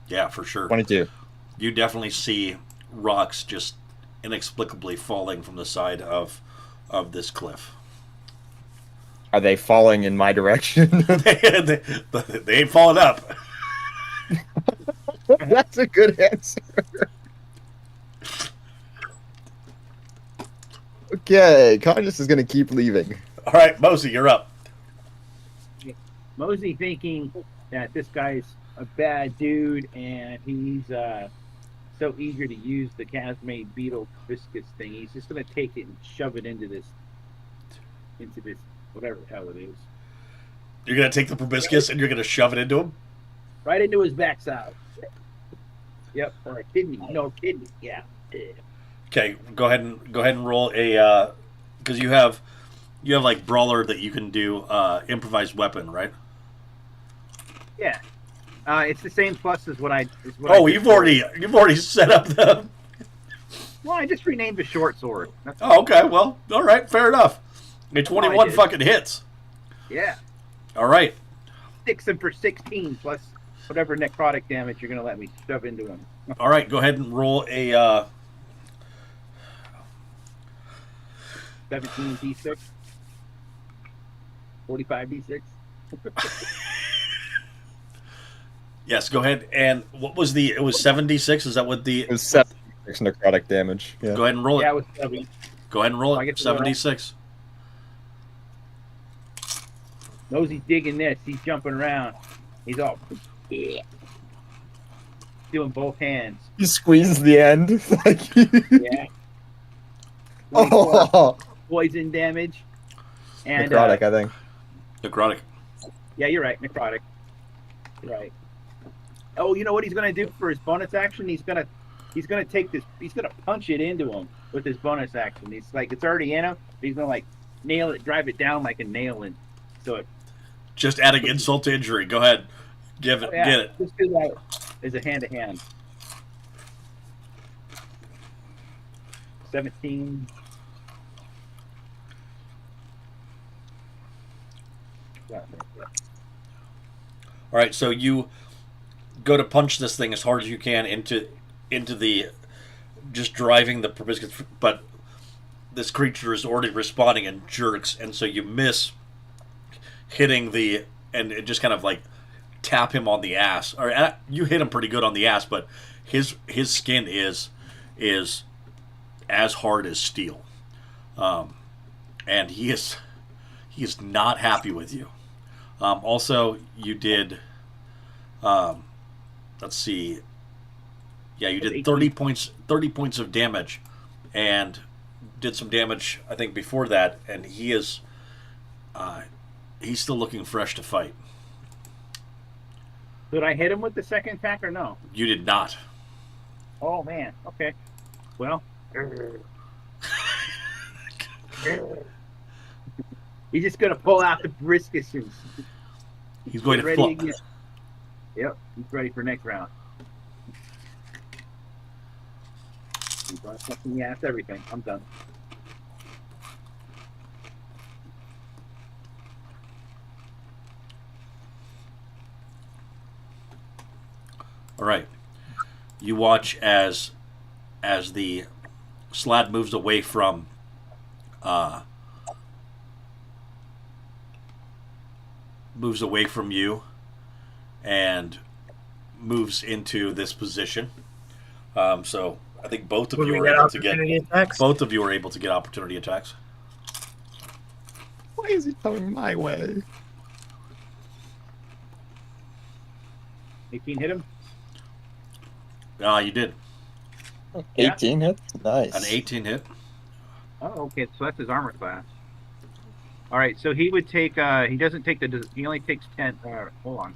Yeah, for sure. 22. You definitely see rocks just inexplicably falling from the side of this cliff. Are they falling in my direction? they ain't falling up. That's a good answer. Okay, Conscious is gonna keep leaving. All right, Mosey, you're up. Mosey thinking that this guy's a bad dude and he's so eager to use the Casmade beetle viscous thing. He's just gonna take it and shove it into this whatever the hell it is, You're gonna take the proboscis and you're gonna shove it into him. right into his backside. Yep, or a kidney. No kidney. Yeah. Okay, go ahead and roll a because you have like brawler that you can do improvised weapon, right? Yeah. It's the same plus as what I. Oh, you've already set up the. Well, I just renamed the short sword. That's Oh, okay. Well, all right, fair enough. I mean, 21 did. fucking hits. yeah. All right. 6 and for 16 plus whatever necrotic damage you're gonna let me shove into him. All right, go ahead and roll a 17 d6. 45 d6. yes, go ahead and what was it was 76, is that what the It was 76 necrotic damage. Yeah. Go ahead and roll Yeah, it. it was 7. Go ahead and roll I it. get to roll it. 76. Nosey's digging this. He's jumping around. He's all doing both hands. He squeezes the end. Yeah. 24 Oh, poison damage. And necrotic, I think. Necrotic. yeah, you're right. Necrotic. You're right. Oh, you know what he's gonna do for his bonus action? He's gonna take this. He's gonna punch it into him with his bonus action. He's like, it's already in him. But he's gonna like nail it, drive it down like a nail, and so it. Just adding insult to injury. Go ahead. Get it. Just do that as a hand to hand. 17. All right, so you go to punch this thing as hard as you can into the just driving the proboscis, but this creature is already responding and jerks, and so you miss hitting and it just kind of like tap him on the ass. Or you hit him pretty good on the ass, but his skin is as hard as steel, and he is not happy with you. Also, you did. Let's see. Yeah, you did 30 points. 30 points of damage, and did some damage. I think before that, and he is. He's still looking fresh to fight. Did I hit him with the second attack or no? You did not. Oh man. Okay. Well. He's just gonna pull out the brisket and He's going get to ready flop. again. Yep, he's ready for next round. He's on fucking ass everything. I'm done. All right. You watch as the Slad moves away from you and moves into this position. So I think both of Would you we are get able to get opportunity attacks? both of you are able to get opportunity attacks. why is he coming my way? 18 hit him. You did 18 hits? Nice. an 18 hit. Oh, okay. So that's his armor class. All right. So he would take. He doesn't take the. He only takes 10. Hold on.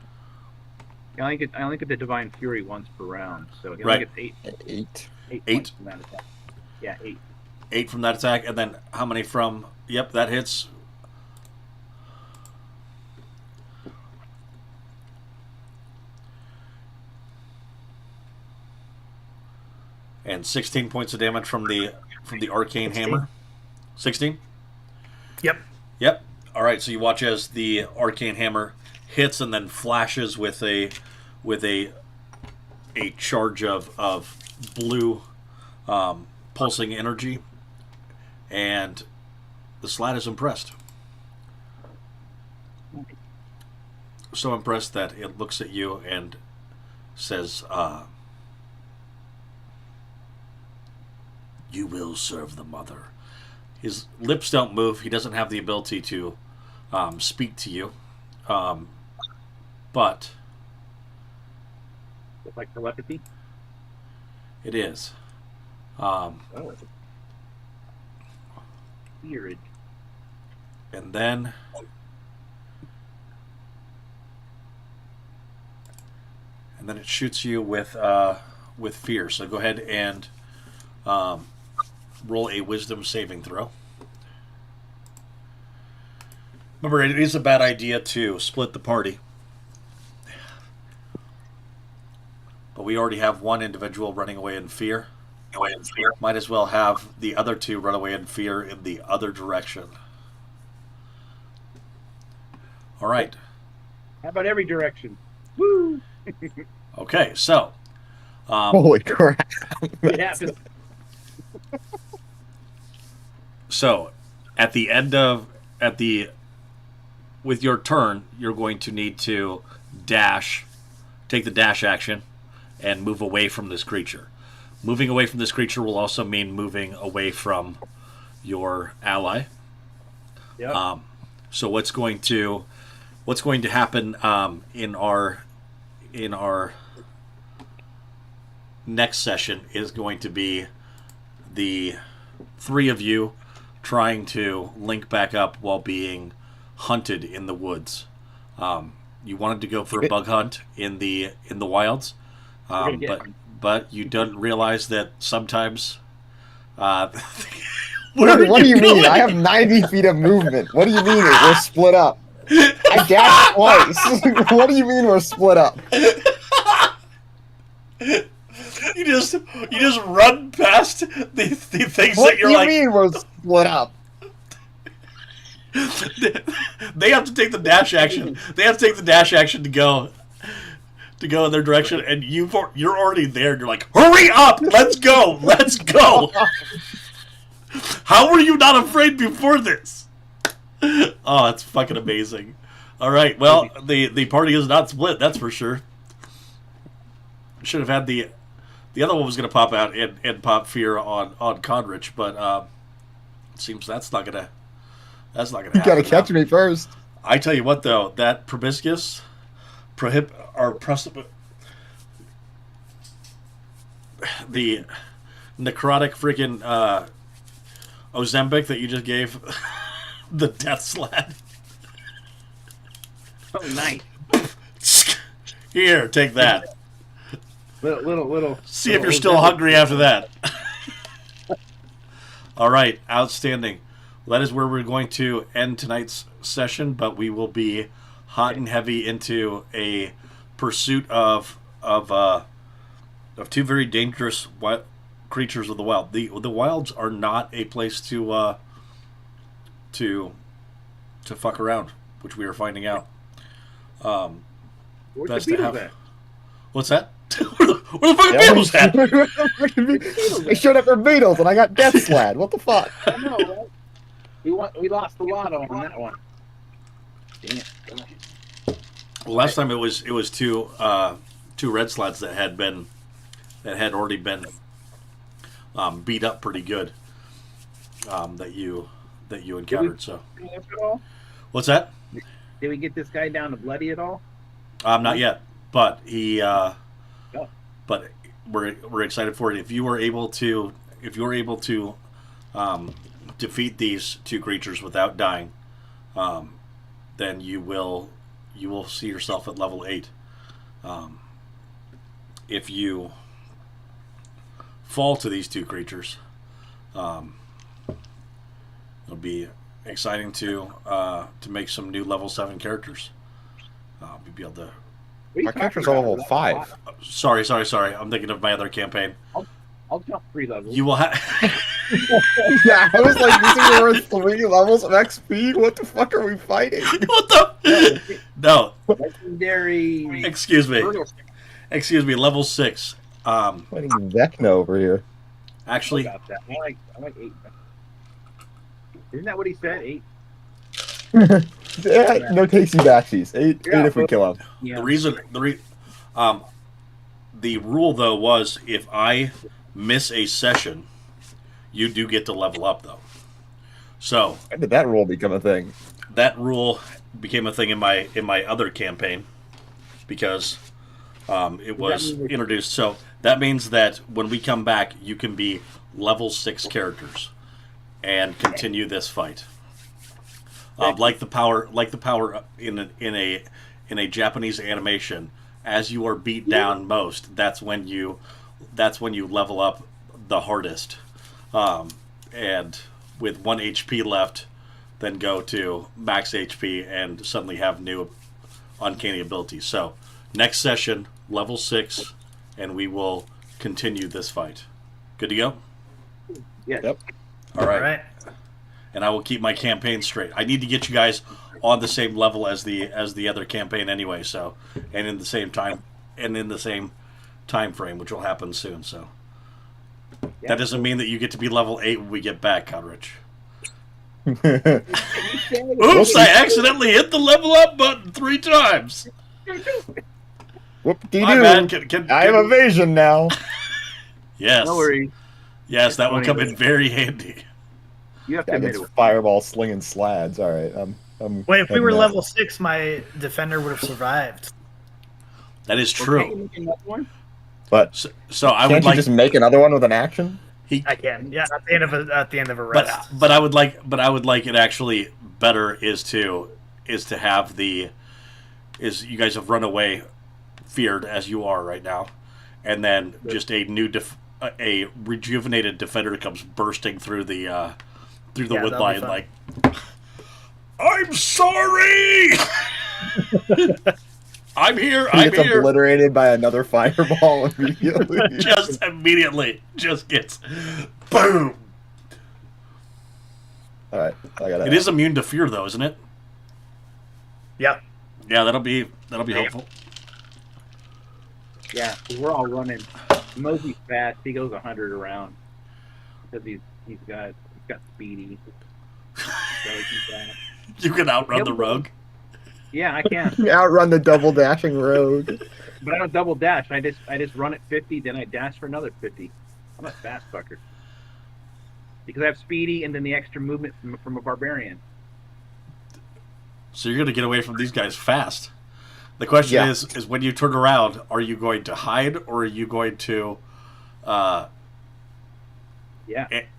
I only get the Divine Fury once per round. So he only Right. gets 8. 8. 8 Eight? points from that attack. Yeah, 8. 8 from that attack, and then how many from? Yep, that hits. And 16 points of damage from the arcane 16. hammer. 16. Yep. Yep. All right. So you watch as the arcane hammer hits and then flashes with a charge of blue pulsing energy, and the Slat is impressed. So impressed that it looks at you and says, "You will serve the mother." His lips don't move. He doesn't have the ability to speak to you, but It's like telepathy. it is. Oh. Weird. And then it shoots you with fear. So go ahead and roll a wisdom saving throw. Remember, it is a bad idea to split the party, but we already have one individual running away in fear. Might as well have the other two run away in fear in the other direction. All right. How about every direction? Woo! Okay, so Holy crap! Yeah. so with your turn, you're going to need to take the dash action, and move away from this creature. Moving away from this creature will also mean moving away from your ally. Yeah. So what's going to happen in our next session is going to be the three of you trying to link back up while being hunted in the woods. You wanted to go for a bug hunt in the wilds, but you don't realize that sometimes. What do you mean? I have 90 feet of movement. What do you mean we're split up? I dashed twice. What do you mean we're split up? You just run past the things What that you're do you like. mean we're split up? They have to take the dash action. They have to take the dash action to go in their direction, and you're already there. And you're like, hurry up! Let's go! Let's go! How were you not afraid before this? Oh, that's fucking amazing. All right, well, the party is not split. That's for sure. Should have had the other one was going to pop out and pop fear on Conrich, but it seems that's not gonna happen. You gotta catch now. me first. I tell you what, though, that proboscis, the necrotic freaking Ozempic that you just gave the death slat. Oh, nice. Here, take that. Little. See if you're still hungry after that. All right, outstanding. That is where we're going to end tonight's session, but we will be hot and heavy into a pursuit of two very dangerous creatures of the wild. The wilds are not a place to fuck around, which we are finding out. Where's Best the to Beatles have. at? What's that? Where the fucking Beatles at? They showed up for Beatles and I got death slad. What the fuck? I know, right? We lost the lotto on that one. Dang it. Well, last time it was two red slats that had already been beat up pretty good. That you encountered. So At all? what's that? Did we get this guy down to bloody at all? Not yet. but but we're excited for it. If you were able to defeat these two creatures without dying, then you will see yourself at level 8. If you fall to these two creatures, it'll be exciting to make some new level 7 characters. We'll be able to. My character's level 5. Sorry. I'm thinking of my other campaign. I'll jump 3 levels. You will have. Yeah, I was like, these are worth 3 levels of XP? What the fuck are we fighting? What the? No. Legendary. Excuse me. Level 6. Fighting Vecna over here. Actually, About that. I like 8. Isn't that what he said? 8. Yeah, no takesy backsies. 8 if we kill him. Yeah. the rule though was if I miss a session, you do get to level up though. So When did that rule become a thing? that rule became a thing in my other campaign because it was introduced. So that means that when we come back, you can be level 6 characters and continue this fight. Like the power in a Japanese animation, as you are beat down most, that's when you level up the hardest, and with 1 HP left, then go to max HP and suddenly have new uncanny abilities. So next session, level 6, and we will continue this fight. Good to go? Yes. Yep. All right. All right. And I will keep my campaign straight. I need to get you guys on the same level as the other campaign anyway. So, and in the same time frame, which will happen soon. So that doesn't mean that you get to be level 8 when we get back, Conrich. Oops! I accidentally hit the level up button 3 times. Whoop-de-doo. My bad. I have evasion now. Yes. No worries. Yes, that will come in very handy. You have to That admit gets it. fireball slinging slads. All right. Wait, if we heading were out. level 6, my defender would have survived. That is Okay, true. you make another one? But So I can't would you like. just make another one with an action? I can. Yeah, at the end of a rest. But I would like it actually better is to have you guys have run away feared as you are right now, and then just a rejuvenated defender comes bursting through the Yeah, wood that'd be line fun. like, I'm sorry. I'm here. He I'm gets here. obliterated by another fireball immediately. Just immediately, just gets boom. All right, I got It is immune to fear, though, isn't it? Yep. Yeah, that'll be helpful. Yeah, 'cause we're all running. Mosey's fast. He goes 100 around because he's got speedy. So he's fast. You can outrun the rogue. Yeah, I can, Outrun the double dashing rogue. but I don't double dash. I just run at 50, then I dash for another 50. I'm a fast fucker because I have speedy and then the extra movement from a barbarian. So you're going to get away from these guys fast. The question Yeah. is when you turn around, are you going to hide or are you going to Yeah,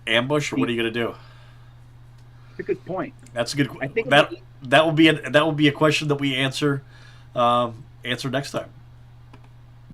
ambush, or what are you going to do? it's a good point. That's a good. I think That will be a question that we answer next time.